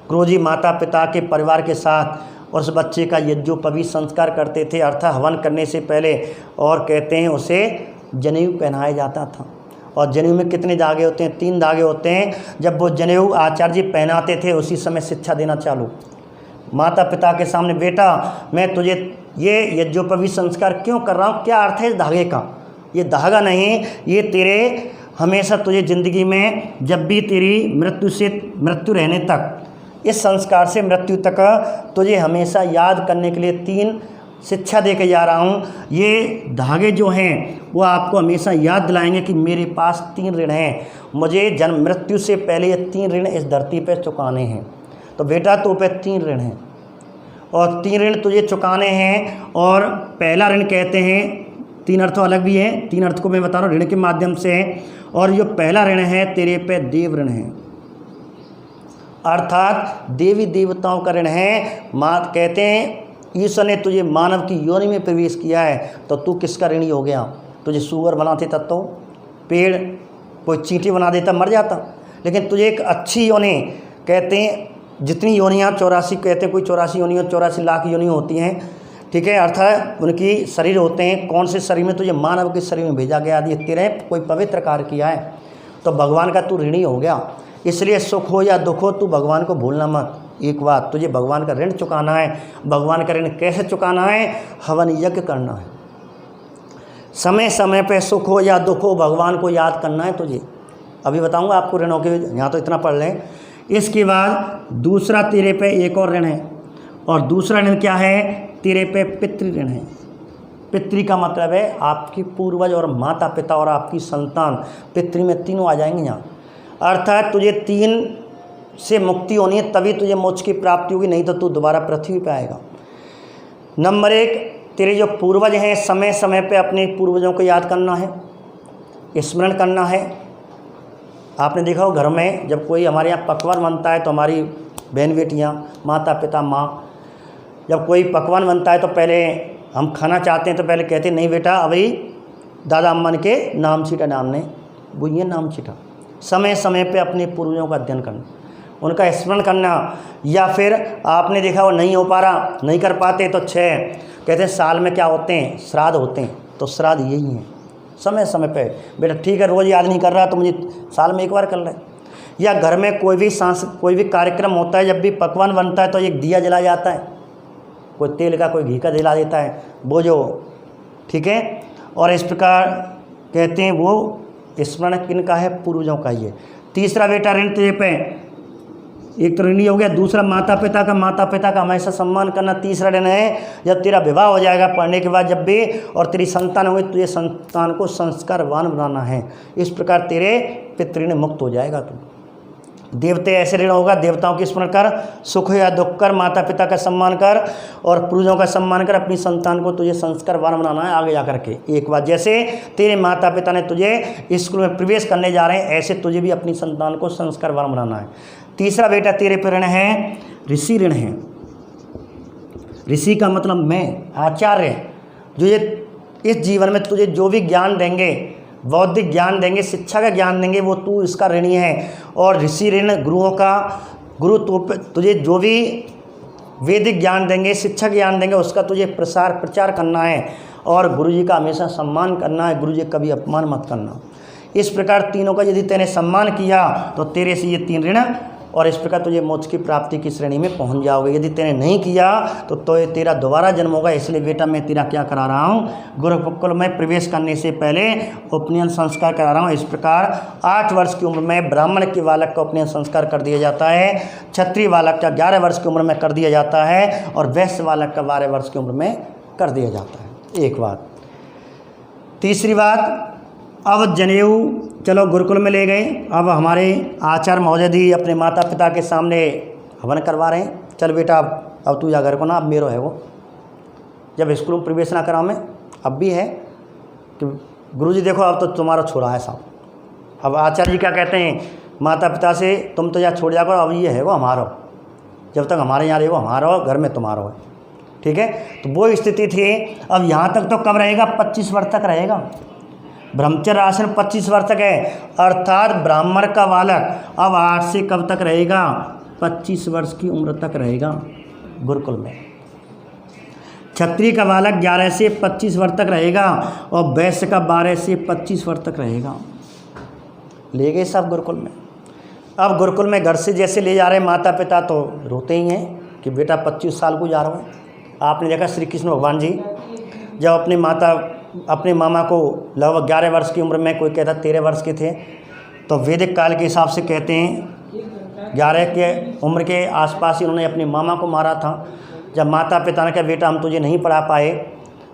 गुरुजी माता पिता के परिवार के साथ उस बच्चे का यज्ञोपवीत संस्कार करते थे, अर्थात हवन करने से पहले, और कहते हैं उसे जनेऊ पहनाया जाता था। और जनेऊ में कितने धागे होते हैं? 3 धागे होते हैं। जब वो जनेऊ आचार्य जी पहनाते थे उसी समय शिक्षा देना चालू माता पिता के सामने, बेटा मैं तुझे ये यज्ञोपवीत संस्कार क्यों कर रहा हूँ, क्या अर्थ है इस धागे का? ये धागा नहीं, ये तेरे हमेशा तुझे ज़िंदगी में जब भी तेरी मृत्यु रहने तक, इस संस्कार से मृत्यु तक तुझे हमेशा याद करने के लिए 3 शिक्षा दे के जा रहा हूँ। ये धागे जो हैं वो आपको हमेशा याद दिलाएंगे कि मेरे पास 3 ऋण हैं, मुझे जन्म मृत्यु से पहले ये 3 ऋण इस धरती पर चुकाने हैं। तो बेटा तो पे 3 ऋण हैं, और 3 ऋण तुझे चुकाने हैं। और पहला ऋण कहते हैं, 3 अर्थ अलग भी हैं, 3 अर्थ को मैं बता रहा हूँ ऋण के माध्यम से। और जो पहला ऋण है तेरे पे देव ऋण है, अर्थात देवी देवताओं का ऋण है। माँ कहते हैं ईश्वर ने तुझे मानव की योनि में प्रवेश किया है तो तू किसका ऋणी हो गया? तुझे सूअर बनाते तब तो, पेड़ कोई चींटी बना देता मर जाता, लेकिन तुझे एक अच्छी योनि, कहते हैं जितनी योनियाँ 84 कहते हैं, कोई 84 योनियाँ 84 लाख योनियाँ होती हैं, ठीक है। अर्थात उनकी शरीर होते हैं, कौन से शरीर में तुझे मानव के शरीर में भेजा गया, यदि तेरे कोई पवित्र कार्य किया है तो भगवान का तू ऋणी हो गया। इसलिए सुख हो या दुख हो तू भगवान को भूलना मत। एक बात, तुझे भगवान का ऋण चुकाना है। भगवान का ऋण कैसे चुकाना है? हवन यज्ञ करना है, समय समय पे सुख हो या दुख हो भगवान को याद करना है तुझे। अभी बताऊंगा आपको ऋणों के, यहाँ तो इतना पढ़ लें। इसके बाद दूसरा तेरे पे एक और ऋण है, और दूसरा ऋण क्या है? तेरे पे पितृ ऋण है। पितृ का मतलब है आपकी पूर्वज और माता पिता और आपकी संतान, पितृ में तीनों आ जाएंगे यहाँ। अर्थात तुझे 3 से मुक्ति होनी है तभी तुझे मोक्ष की प्राप्ति होगी, नहीं तो तू दोबारा पृथ्वी पे आएगा। नंबर 1, तेरे जो पूर्वज हैं समय समय पे अपने पूर्वजों को याद करना है, स्मरण करना है। आपने देखा हो घर में जब कोई हमारे यहाँ पकवान बनता है तो हमारी बहन बेटियाँ, माता पिता, माँ, जब कोई पकवान बनता है तो पहले हम खाना चाहते हैं तो पहले कहते हैं नहीं बेटा अभी दादा अम्मा के नाम सीटा डालने, वो ये नाम सीटा। समय समय पे अपने पूर्वजों का अध्ययन करना, उनका स्मरण करना। या फिर आपने देखा वो नहीं हो पा रहा, नहीं कर पाते तो 6 कहते हैं साल में क्या होते हैं? श्राद्ध होते हैं। तो श्राद्ध यही है, समय समय पे बेटा ठीक है रोज़ याद नहीं कर रहा तो मुझे साल में एक बार कर ले। या घर में कोई भी कार्यक्रम होता है, जब भी पकवान बनता है तो एक दिया जला जाता है, कोई तेल का कोई घी का जला देता है, वो जो ठीक है। और इस प्रकार कहते हैं वो स्मरण किनका है? पूर्वजों का ही है। तीसरा बेटा ऋण तेरे पे, एक तो ऋणी हो गया, दूसरा माता पिता का हमेशा सम्मान करना तीसरा ऋण है। जब तेरा विवाह हो जाएगा पढ़ने के बाद जब भी, और तेरी संतान होगी, तुझे संतान को संस्कारवान बनाना है। इस प्रकार तेरे पितृ मुक्त हो जाएगा तू। देवते ऐसे ऋण होगा, देवताओं की स्मरण कर, सुख या दुख कर, माता पिता का सम्मान कर और पूर्वजों का सम्मान कर, अपनी संतान को तुझे संस्कारवान बनाना है आगे जा करके। एक बात, जैसे तेरे माता पिता ने तुझे स्कूल में प्रवेश करने जा रहे हैं, ऐसे तुझे भी अपनी संतान को संस्कारवान बनाना है। तीसरा बेटा तेरे पे ऋण है, ऋषि ऋण है। ऋषि का मतलब मैं, आचार्य, जो ये इस जीवन में तुझे जो भी ज्ञान देंगे, बौद्धिक ज्ञान देंगे, शिक्षा का ज्ञान देंगे, वो तू इसका ऋणी है। और ऋषि ऋण गुरुओं का, गुरु तुझे जो भी वैदिक ज्ञान देंगे, शिक्षा ज्ञान देंगे, उसका तुझे प्रचार करना है। और गुरुजी का हमेशा सम्मान करना है, गुरुजी कभी अपमान मत करना। इस प्रकार तीनों का यदि तेने सम्मान किया तो तेरे से ये 3 ऋण और इस प्रकार तुझे मोक्ष की प्राप्ति की श्रेणी में पहुंच जाओगे। यदि तेने नहीं किया तो ये तेरा दोबारा जन्म होगा। इसलिए बेटा मैं तेरा क्या करा रहा हूँ, गुरुकुल में प्रवेश करने से पहले उपनयन संस्कार करा रहा हूँ। इस प्रकार 8 वर्ष की उम्र में ब्राह्मण के बालक का उपनयन संस्कार कर दिया जाता है, क्षत्रिय बालक का 11 वर्ष की उम्र में कर दिया जाता है और वैश्य बालक का 12 वर्ष की उम्र में कर दिया जाता है। एक बात। तीसरी बात, अब जनेऊ चलो गुरुकुल में ले गए, अब हमारे आचार्य महोदय जी अपने माता पिता के सामने हवन करवा रहे हैं। चल बेटा अब तू जा घर को ना, अब मेरो है वो। जब स्कूल में प्रवेश ना करा मैं, अब भी है कि गुरुजी देखो अब तो तुम्हारा छोड़ा है साहब। अब आचार्य जी क्या कहते हैं माता पिता से, तुम तो या छोड़ जा करो, अब ये है वो हमारा, जब तक हमारे यहाँ रहे वो हमारा, घर में तुम्हारा है। ठीक है, तो वो स्थिति थी। अब यहाँ तक तो कब रहेगा, 25 वर्ष तक रहेगा। ब्रह्मचर्य आश्रम 25 वर्ष तक है, अर्थात ब्राह्मण का बालक अब 8 से कब तक रहेगा, 25 वर्ष की उम्र तक रहेगा गुरुकुल में। क्षत्रिय का बालक 11 से 25 वर्ष तक रहेगा और वैश्य का 12 से 25 वर्ष तक रहेगा। ले गए सब गुरुकुल में। अब गुरुकुल में घर से जैसे ले जा रहे माता पिता तो रोते ही हैं कि बेटा 25 साल को जा रहा है। आपने देखा श्री कृष्ण भगवान जी जब अपने मामा को लगभग 11 वर्ष की उम्र में, कोई कहता 13 वर्ष के थे, तो वैदिक काल के हिसाब से कहते हैं 11 के उम्र के आसपास ही उन्होंने अपने मामा को मारा था। जब माता पिता ने कहा बेटा हम तुझे नहीं पढ़ा पाए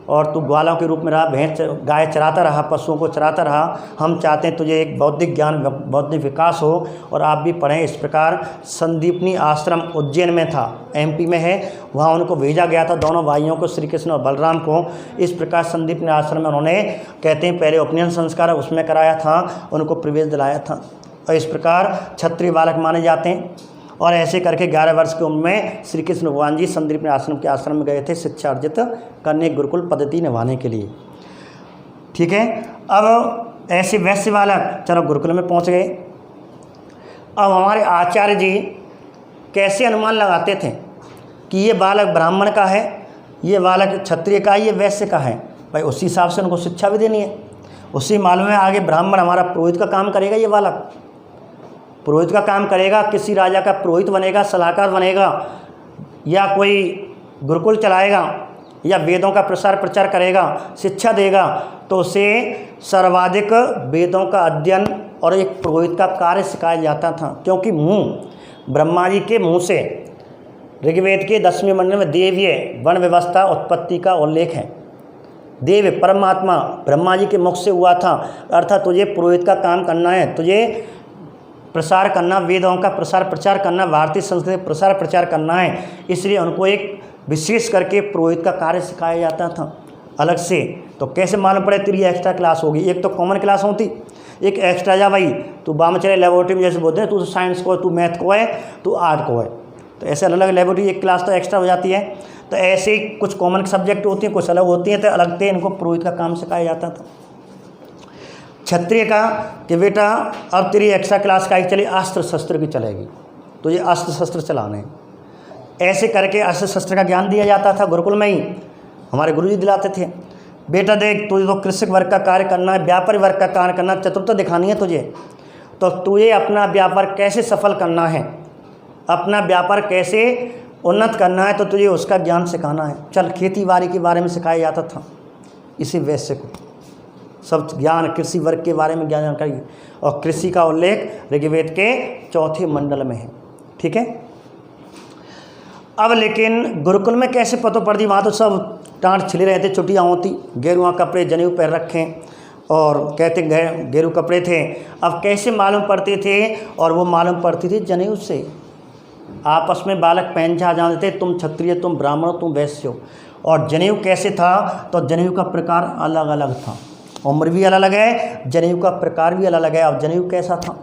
और तू ग्वालों के रूप में रहा, भैंस गाय चराता रहा, पशुओं को चराता रहा, हम चाहते हैं तुझे एक बौद्धिक ज्ञान बौद्धिक विकास हो और आप भी पढ़ें। इस प्रकार संदीपनी आश्रम उज्जैन में था, MP में है, वहाँ उनको भेजा गया था, दोनों भाइयों को, श्री कृष्ण और बलराम को। इस प्रकार संदीपनी आश्रम में उन्होंने कहते हैं पहले उपनयन संस्कार उसमें कराया था, उनको प्रवेश दिलाया था और इस प्रकार क्षत्रिय बालक माने जाते हैं। और ऐसे करके 11 वर्ष की उम्र में श्री कृष्ण भगवान जी संदीपनी आश्रम के आश्रम में गए थे शिक्षा अर्जित करने, गुरुकुल पद्धति निभाने के लिए। ठीक है, अब ऐसे वैश्य बालक चलो गुरुकुल में पहुंच गए। अब हमारे आचार्य जी कैसे अनुमान लगाते थे कि ये बालक ब्राह्मण का है, ये बालक क्षत्रिय का है, ये वैश्य का है। भाई उसी हिसाब से उनको शिक्षा भी देनी है। उसी मालूम है आगे ब्राह्मण हमारा पुरोहित का काम करेगा, ये बालक पुरोहित का काम करेगा, किसी राजा का पुरोहित बनेगा, सलाहकार बनेगा, या कोई गुरुकुल चलाएगा, या वेदों का प्रसार प्रचार करेगा, शिक्षा देगा, तो उसे सर्वाधिक वेदों का अध्ययन और एक पुरोहित का कार्य सिखाया जाता था। क्योंकि ब्रह्मा जी के मुँह से ऋग्वेद के 10वें मंडल में देवीय वर्ण व्यवस्था उत्पत्ति का उल्लेख है। देव परमात्मा ब्रह्मा जी के मुख से हुआ था, अर्थात तुझे पुरोहित का काम करना है, तुझे प्रसार करना, वेदों का प्रसार प्रचार करना, भारतीय संस्कृति प्रसार प्रचार करना है। इसलिए उनको एक विशेष करके पुरोहित का कार्य सिखाया जाता था अलग से। तो कैसे मालूम पड़े तेरी एक्स्ट्रा क्लास होगी, एक तो कॉमन क्लास होती, एक एक्स्ट्रा जा भाई तू बाम चले लेबोरेटरी में, जैसे बोलते हैं तू साइंस को है, तू मैथ को है, तू आर्ट को है, तो ऐसे अलग अलग लेबोरेटरी एक क्लास तो एक्स्ट्रा हो जाती है। तो ऐसे ही कुछ कॉमन सब्जेक्ट होती हैं, कुछ अलग होती हैं, तो अलग से इनको पुरोहित का काम सिखाया जाता था। क्षत्रिय का कि बेटा अब तेरी एक्स्ट्रा क्लास का ही चली, अस्त्र शस्त्र की चलेगी, तो ये अस्त्र शस्त्र चलाने। ऐसे करके अस्त्र शस्त्र का ज्ञान दिया जाता था गुरुकुल में ही, हमारे गुरुजी दिलाते थे। बेटा देख तुझे तो कृषक वर्ग का कार्य करना है, व्यापारी वर्ग का कार्य करना, चतुरता दिखानी है तुझे, तो तुझे अपना व्यापार कैसे सफल करना है, अपना व्यापार कैसे उन्नत करना है, तो तुझे उसका ज्ञान सिखाना है। चल खेती बाड़ी के बारे में सिखाया जाता था इसी वैश्य को, सब ज्ञान कृषि वर्ग के बारे में ज्ञान जानकारी, और कृषि का उल्लेख ऋग्वेद के 4थे मंडल में है। ठीक है, अब लेकिन गुरुकुल में कैसे पतो पड़ती, वहाँ तो सब टाँट छिले रहे थे, छुट्टियाँ होती, गेरुआ कपड़े जनेऊ पहन रखें और कहते गेरू कपड़े थे। अब कैसे मालूम पड़ते थे, और वो मालूम पड़ती थी जनेऊ से। आपस में बालक पहचान जानते थे, तुम क्षत्रिय, तुम ब्राह्मण, तुम वैश्य हो। और जनेऊ कैसे था, तो जनेऊ का प्रकार अलग अलग था, उम्र भी अलग अलग है, जनेऊ का प्रकार भी अलग अलग है। अब जनेऊ कैसा था,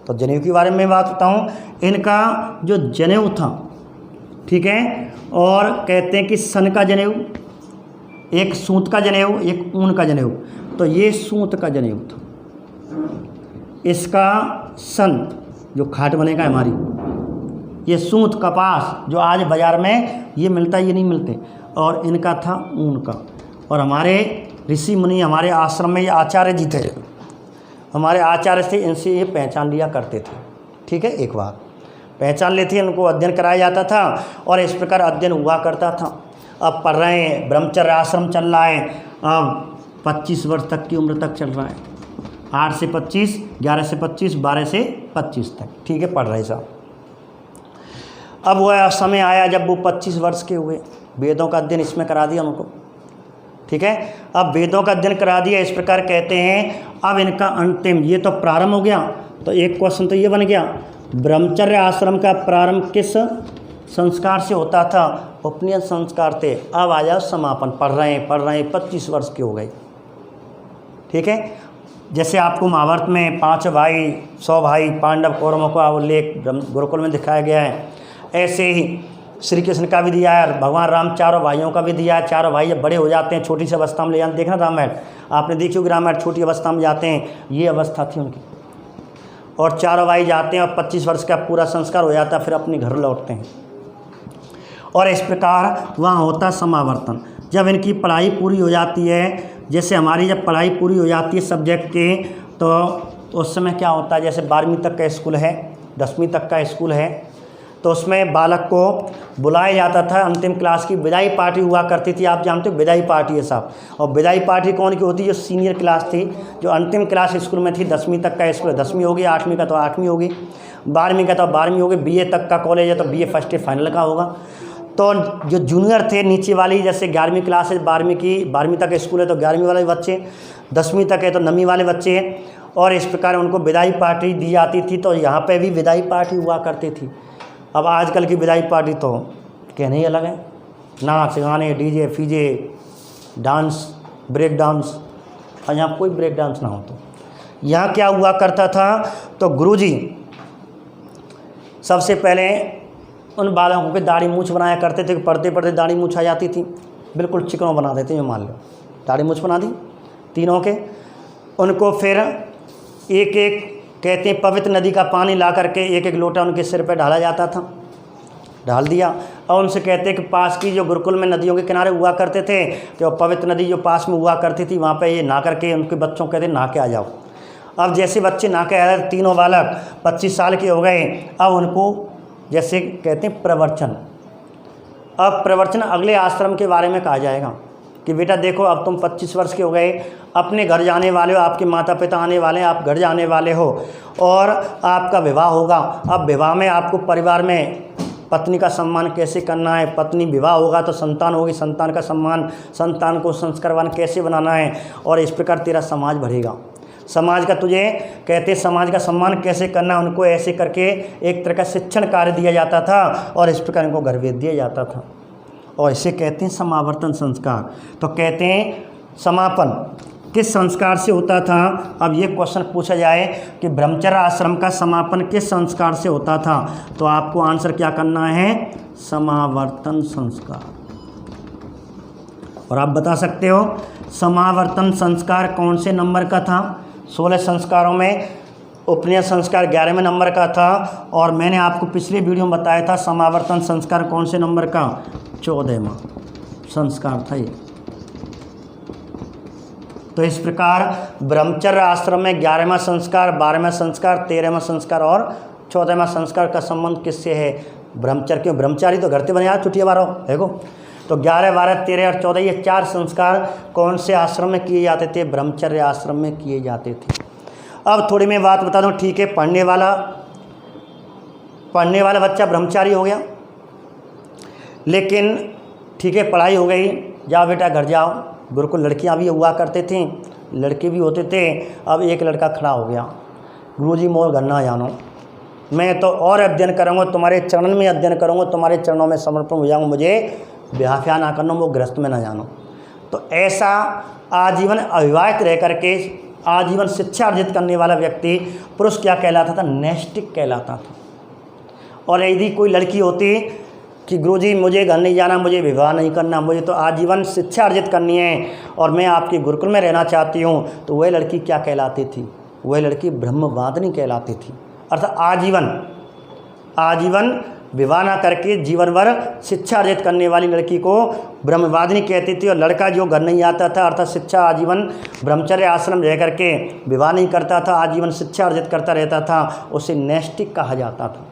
तो जनेऊ के बारे में बात बताऊँ। इनका जो जनेऊ था, ठीक है, और कहते हैं कि सन का जनेऊ, एक सूत का जनेऊ, एक ऊन का जनेऊ। तो ये सूत का जनेऊ था, इसका सन जो खाट बनेगा हमारी, ये सूत कपास जो आज बाज़ार में ये मिलता है, ये नहीं मिलते, और इनका था ऊन का। और हमारे ऋषि मुनि हमारे आश्रम में ये आचार्य जी थे, हमारे आचार्य से इनसे ये पहचान लिया करते थे। ठीक है, एक बात। पहचान लेती है, उनको अध्ययन कराया जाता था और इस प्रकार अध्ययन हुआ करता था। अब पढ़ रहे हैं, ब्रह्मचर्य आश्रम चल रहा है, अब 25 वर्ष तक की उम्र तक चल रहा है, 8 से 25, 11 से 25, 12 से 25 तक, ठीक है, पढ़ रहे साहब। अब वह समय आया जब वो 25 वर्ष के हुए, वेदों का अध्ययन इसमें करा दिया उनको, ठीक है। अब वेदों का अध्ययन करा दिया, इस प्रकार कहते हैं। अब इनका अंतिम, ये तो प्रारंभ हो गया, तो एक क्वेश्चन तो ये बन गया, ब्रह्मचर्य आश्रम का प्रारंभ किस संस्कार से होता था? उपनयन संस्कार थे। अब आ जाओ समापन, पढ़ रहे हैं 25 वर्ष के हो गए, ठीक है। जैसे आपको महाभारत में 5 भाई 100 भाई पांडव कौरवों का उल्लेख गुरुकुल में दिखाया गया है, ऐसे ही श्री कृष्ण का भी दिया है, भगवान राम चारों भाइयों का भी दिया है। चारों भाई जब बड़े हो जाते हैं, छोटी सी अवस्था में ले जाते, देखना रामायण आपने देखी होगी, रामायण छोटी अवस्था में जाते हैं, ये अवस्था थी उनकी, और चारों भाई जाते हैं और 25 वर्ष का पूरा संस्कार हो जाता है, फिर अपने घर लौटते हैं। और इस प्रकार वहाँ होता समावर्तन। जब इनकी पढ़ाई पूरी हो जाती है, जैसे हमारी जब पढ़ाई पूरी हो जाती है सब्जेक्ट की, तो उस समय क्या होता है, जैसे 12वीं तक का स्कूल है, 10वीं तक का स्कूल है, तो उसमें बालक को बुलाया जाता था। अंतिम क्लास की विदाई पार्टी हुआ करती थी, आप जानते हो विदाई पार्टी है साहब। और विदाई पार्टी कौन की होती है? जो सीनियर क्लास थी, जो अंतिम क्लास स्कूल में थी, 10वीं तक का स्कूल, 10वीं होगी, 8वीं का तो 8वीं होगी, 12वीं का तो 12वीं होगी, बीए तक का कॉलेज है तो बीए फर्स्ट ईयर फाइनल का होगा। तो जो जूनियर थे नीचे वाली, जैसे 11वीं क्लास है, 12वीं तक स्कूल है तो 11वीं वाले बच्चे, 10वीं तक है तो 9वीं वाले बच्चे हैं, और इस प्रकार उनको विदाई पार्टी दी जाती थी। तो यहाँ पे भी विदाई पार्टी हुआ करती थी। अब आजकल की विदाई पार्टी तो कहने ही अलग है, नाच गाने, डीजे फीजे, डांस, ब्रेक डांस, और यहाँ कोई ब्रेक डांस ना हो। तो यहाँ क्या हुआ करता था, तो गुरुजी सबसे पहले उन बालकों के दाढ़ी मूछ बनाया करते थे। पढ़ते पढ़ते दाढ़ी मूछ आ जाती थी, बिल्कुल चिकनों बना देते हैं, मान लो दाढ़ी मूछ बना दी तीनों के। उनको फिर एक एक कहते हैं पवित्र नदी का पानी ला करके एक एक लोटा उनके सिर पर ढाला जाता था, ढाल दिया। और उनसे कहते कि पास की जो गुरुकुल में नदियों के किनारे हुआ करते थे, तो पवित्र नदी जो पास में हुआ करती थी, वहाँ पे ये नहा करके उनके बच्चों को कहते नहा के आ जाओ। अब जैसे बच्चे नहा के आ जाए, तीनों बालक 25 साल के हो गए, अब उनको जैसे कहते हैं प्रवचन। अब प्रवचन अगले आश्रम के बारे में कहा जाएगा कि बेटा देखो, अब तुम 25 वर्ष के हो गए, अपने घर जाने वाले हो, आपके माता पिता आने वाले हैं, आप घर जाने वाले हो और आपका विवाह होगा। अब विवाह में आपको परिवार में पत्नी का सम्मान कैसे करना है, पत्नी विवाह होगा तो संतान होगी, संतान का सम्मान, संतान को संस्कारवान कैसे बनाना है, और इस प्रकार तेरा समाज बढ़ेगा। समाज का तुझे कहते समाज का सम्मान कैसे करना, उनको ऐसे करके एक तरह का शिक्षण कार्य दिया जाता था, और इस प्रकार इनको घर भेज दिया जाता था, और इसे कहते हैं समावर्तन संस्कार। तो कहते हैं समापन किस संस्कार से होता था। अब ये क्वेश्चन पूछा जाए कि ब्रह्मचर्य आश्रम का समापन किस संस्कार से होता था, तो आपको आंसर क्या करना है, समावर्तन संस्कार। और आप बता सकते हो समावर्तन संस्कार कौन से नंबर का था। 16 संस्कारों में उपनयन संस्कार 11वें नंबर का था, और मैंने आपको पिछले वीडियो में बताया था समावर्तन संस्कार कौन से नंबर का, 14वां संस्कार था ये। तो इस प्रकार ब्रह्मचर्य आश्रम में 11वां संस्कार, 12वां संस्कार, 13वां संस्कार और 14वां संस्कार का संबंध किससे है, ब्रह्मचर्य। क्यों ब्रह्मचारी तो घर से बने यार, छुट्टियाँ 12 देखो, तो 11, 12, 13 और 14 ये 4 संस्कार कौन से आश्रम में किए जाते थे, ब्रह्मचर्य आश्रम में किए जाते थे। अब थोड़ी मैं बात बता दूं, ठीक है, पढ़ने वाला बच्चा ब्रह्मचारी हो गया, लेकिन ठीक है पढ़ाई हो गई, जाओ बेटा घर जाओ। गुरुकुल लड़कियां भी हुआ करते थे, लड़के भी होते थे। अब एक लड़का खड़ा हो गया, गुरुजी मोर घर ना जानो, मैं तो और अध्ययन करूँगा, तुम्हारे चरण में अध्ययन करूँगा, तुम्हारे चरणों में समर्पण हो जाऊँगा, मुझे ब्याह फ्याह ना करना, वो गृहस्थ में ना जानो। तो ऐसा आजीवन अविवाहित रह करके आजीवन शिक्षा अर्जित करने वाला व्यक्ति पुरुष क्या कहलाता था, नैष्टिक कहलाता था। और यदि कोई लड़की होती कि गुरुजी मुझे घर नहीं जाना, मुझे विवाह नहीं करना, मुझे तो आजीवन शिक्षा अर्जित करनी है और मैं आपके गुरुकुल में रहना चाहती हूँ, तो वह लड़की क्या कहलाती थी, वह लड़की ब्रह्मवादिनी कहलाती थी। अर्थात आजीवन विवाह ना करके जीवन भर शिक्षा अर्जित करने वाली लड़की को ब्रह्मवादिनी कहती थी। और लड़का जो घर नहीं आता था, अर्थात शिक्षा आजीवन ब्रह्मचर्य आश्रम रह करके विवाह नहीं करता था, आजीवन शिक्षा अर्जित करता रहता था, उसे नैष्टिक कहा जाता था।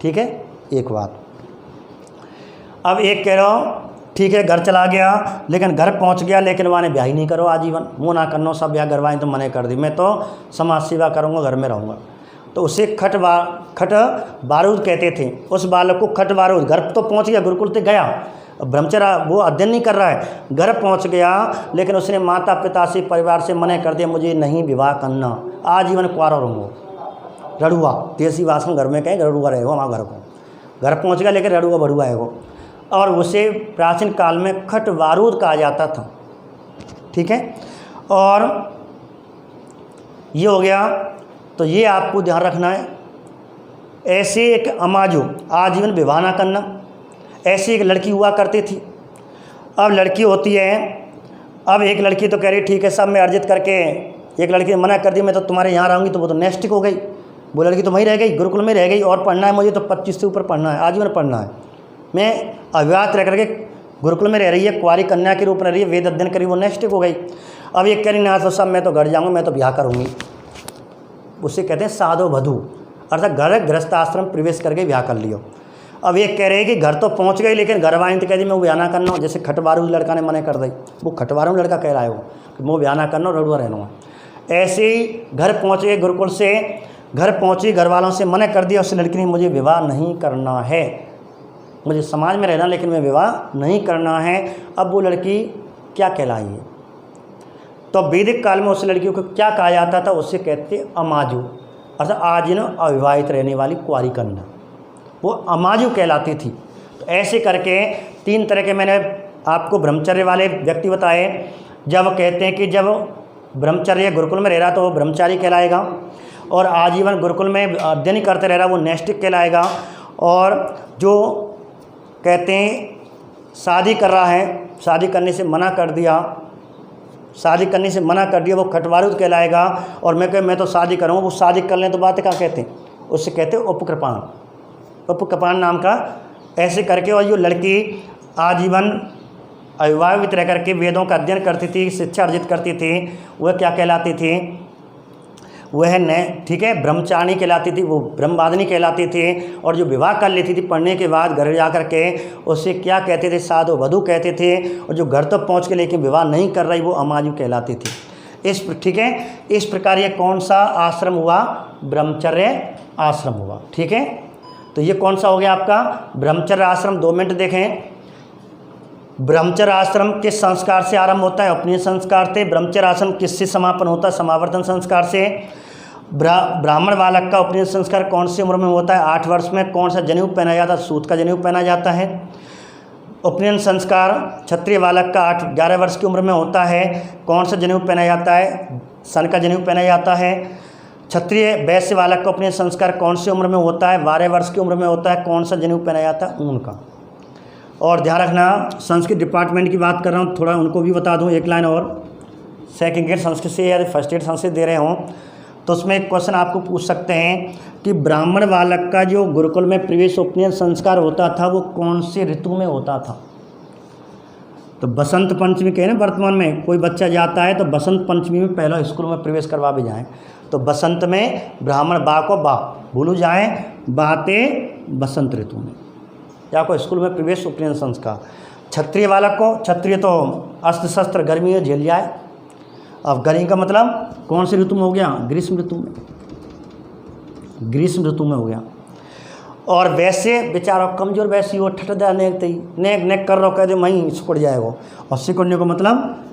ठीक है, एक बात। अब एक कह रहा हूँ ठीक है घर चला गया, लेकिन घर पहुँच गया, लेकिन वहाँ ने ब्याह ही नहीं करो आजीवन, मुँह ना करना सब ब्याह करवाएं तो मने कर दी, मैं तो समाज सेवा करूँगा, घर में रहूँगा। तो उसे खट बारूद कहते थे। उस बालक को खट बारूद, घर तो पहुँच गया, गुरुकुल तक गया, ब्रह्मचर्य वो अध्ययन नहीं कर रहा है, घर पहुँच गया, लेकिन उसने माता पिता से परिवार से मने कर दिया मुझे नहीं विवाह करना, आजीवन कुंवारा रहूँगा। रड़ुआ देसी भाषा में घर में कहें रड़ुआ रहेगा, वहाँ घर को घर पहुँच गया, लेकिन रड़ुआ बड़ुआ है वो, और उसे प्राचीन काल में खट बारूद कहा जाता था। ठीक है, और ये हो गया, तो ये आपको ध्यान रखना है। ऐसे एक अमाजो आजीवन विवाह ना करना, ऐसी एक लड़की हुआ करती थी। अब लड़की होती है, अब एक लड़की तो कह रही ठीक है सब मैं अर्जित करके, एक लड़की ने मना कर दी मैं तो तुम्हारे यहाँ रहूँगी, तो वो तो नेस्टिक हो गई, वो लड़की तो वहीं रह गई, गुरुकुल में रह गई, और पढ़ना है मुझे तो 25 से ऊपर पढ़ना है, आजीवन पढ़ना है। मैं अविवाहित रह करके गुरुकुल में रह रही है, कुंवारी कन्या के रूप में रह रही है, वेद अध्ययन करी, वो नेस्टिक हो गई। अब ये कह रही ना तो सब मैं तो घर जाऊँगा, मैं तो ब्याह करूँगी, उसे कहते हैं साधो वधू, अर्थात घर गृहस्थ आश्रम प्रवेश करके ब्याह कर लियो। अब ये कह रहे हैं कि घर तो पहुंच गई, लेकिन घर वाले तो कह दी मैं वो ब्याह ना करना, जैसे खटवारू लड़का ने मने कर दी, वो खटवारू लड़का कह रहा है वो कि मैं ब्याह ना करना, रड़ुआ रहना। ऐसे ही घर पहुँच गए, गुरुकुल से घर पहुँची, घर वालों से मने कर दिया, उस लड़की ने मुझे विवाह नहीं करना है, मुझे समाज में रहना लेकिन मैं विवाह नहीं करना है। अब वो लड़की क्या कहलाई है? तो वैदिक काल में उस लड़की को क्या कहा जाता था? उससे कहते अमाजू, अर्थात आजीवन अविवाहित रहने वाली कुंवारी कन्या, वो अमाजू कहलाती थी। तो ऐसे करके 3 तरह के मैंने आपको ब्रह्मचर्य वाले व्यक्ति बताए। जब कहते हैं कि जब ब्रह्मचर्य गुरुकुल में रह रहा तो वो ब्रह्मचारी कहलाएगा, और आजीवन गुरुकुल में अध्ययन ही करते रह रहा वो नैष्टिक कहलाएगा, और जो कहते हैं शादी कर रहा है, शादी करने से मना कर दिया, शादी करने से मना कर दिया, वो खटवारूद कहलाएगा। और मैं तो शादी करूँगा, वो शादी कर लें तो बात क्या कहते हैं, उससे कहते हैं उपकृपाण, उपकृपाण नाम का। ऐसे करके, और जो लड़की आजीवन अविवाहित रह करके वेदों का अध्ययन करती थी, शिक्षा अर्जित करती थी, वह क्या कहलाती थी? वह ठीक है ब्रह्मचारिणी कहलाती थी, वो ब्रह्मवादिनी कहलाती थी। और जो विवाह कर लेती थी पढ़ने के बाद घर जा कर के, उससे क्या कहते थे? साधु वधू कहते थे। और जो घर तक पहुंच के लेकिन विवाह नहीं कर रही वो अमाजू कहलाती थी। ठीक है, इस प्रकार ये कौन सा आश्रम हुआ? ब्रह्मचर्य आश्रम हुआ। ठीक है, तो ये कौन सा हो गया आपका? ब्रह्मचर्य आश्रम। 2 मिनट देखें। ब्रह्मचर्य आश्रम किस संस्कार से आरंभ होता है? अपने संस्कार से। ब्रह्मचर्य आश्रम किससे समापन होता है? समावर्तन संस्कार से। ब्राह्मण बालक का उपनयन संस्कार कौन सी उम्र में होता है? 8 वर्ष में। कौन सा जनेऊ पहना जाता है? सूत का जनेऊ पहना जाता है। उपनयन संस्कार क्षत्रिय बालक का 11 वर्ष की उम्र में होता है। कौन सा जनेऊ पहना जाता है? सन का जनेऊ पहना जाता है। क्षत्रिय वैश्य बालक का उपनयन संस्कार कौन सी उम्र में होता है? 12 वर्ष की उम्र में होता है। कौन सा जनेऊ पहना जाता है? ऊन का। और ध्यान रखना, संस्कृत डिपार्टमेंट की बात कर रहा हूँ, थोड़ा उनको भी बता दूँ एक लाइन और। सेकंड ग्रेड संस्कृत से या फर्स्ट ग्रेड संस्कृत दे रहे हों तो उसमें एक क्वेश्चन आपको पूछ सकते हैं कि ब्राह्मण बालक का जो गुरुकुल में प्रवेश उपनयन संस्कार होता था वो कौन से ऋतु में होता था? तो बसंत पंचमी कहे ना, वर्तमान में कोई बच्चा जाता है तो बसंत पंचमी में पहला स्कूल में प्रवेश करवा भी जाएँ, तो बसंत में ब्राह्मण बा को बा भूलू जाएँ, बाते बसंत ऋतु में या को स्कूल में प्रवेश उपनयन संस्कार। क्षत्रिय बालक को, क्षत्रिय तो अस्त्र शस्त्र गर्मी में झेल जाए। अब गर्मी का मतलब कौन से ऋतु में हो गया? ग्रीष्म ऋतु में, ग्रीष्म ऋतु में हो गया। और वैसे बेचारा कमजोर वैसे वो ठटदा नेक कर रहा, कह दे वहीं सिकुड़ जाएगा। और सिकुड़ने को मतलब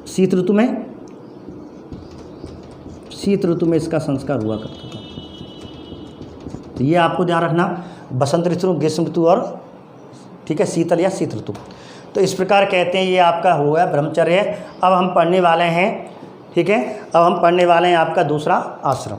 शीत ऋतु में, शीत ऋतु में इसका संस्कार हुआ करता था। तो ये आपको ध्यान रखना, बसंत ऋतु, ग्रीष्म ऋतु और ठीक है शीतल या शीत ऋतु। तो इस प्रकार कहते हैं ये आपका हो गया ब्रह्मचर्य। अब हम पढ़ने वाले हैं, ठीक है, अब हम पढ़ने वाले हैं आपका दूसरा आश्रम।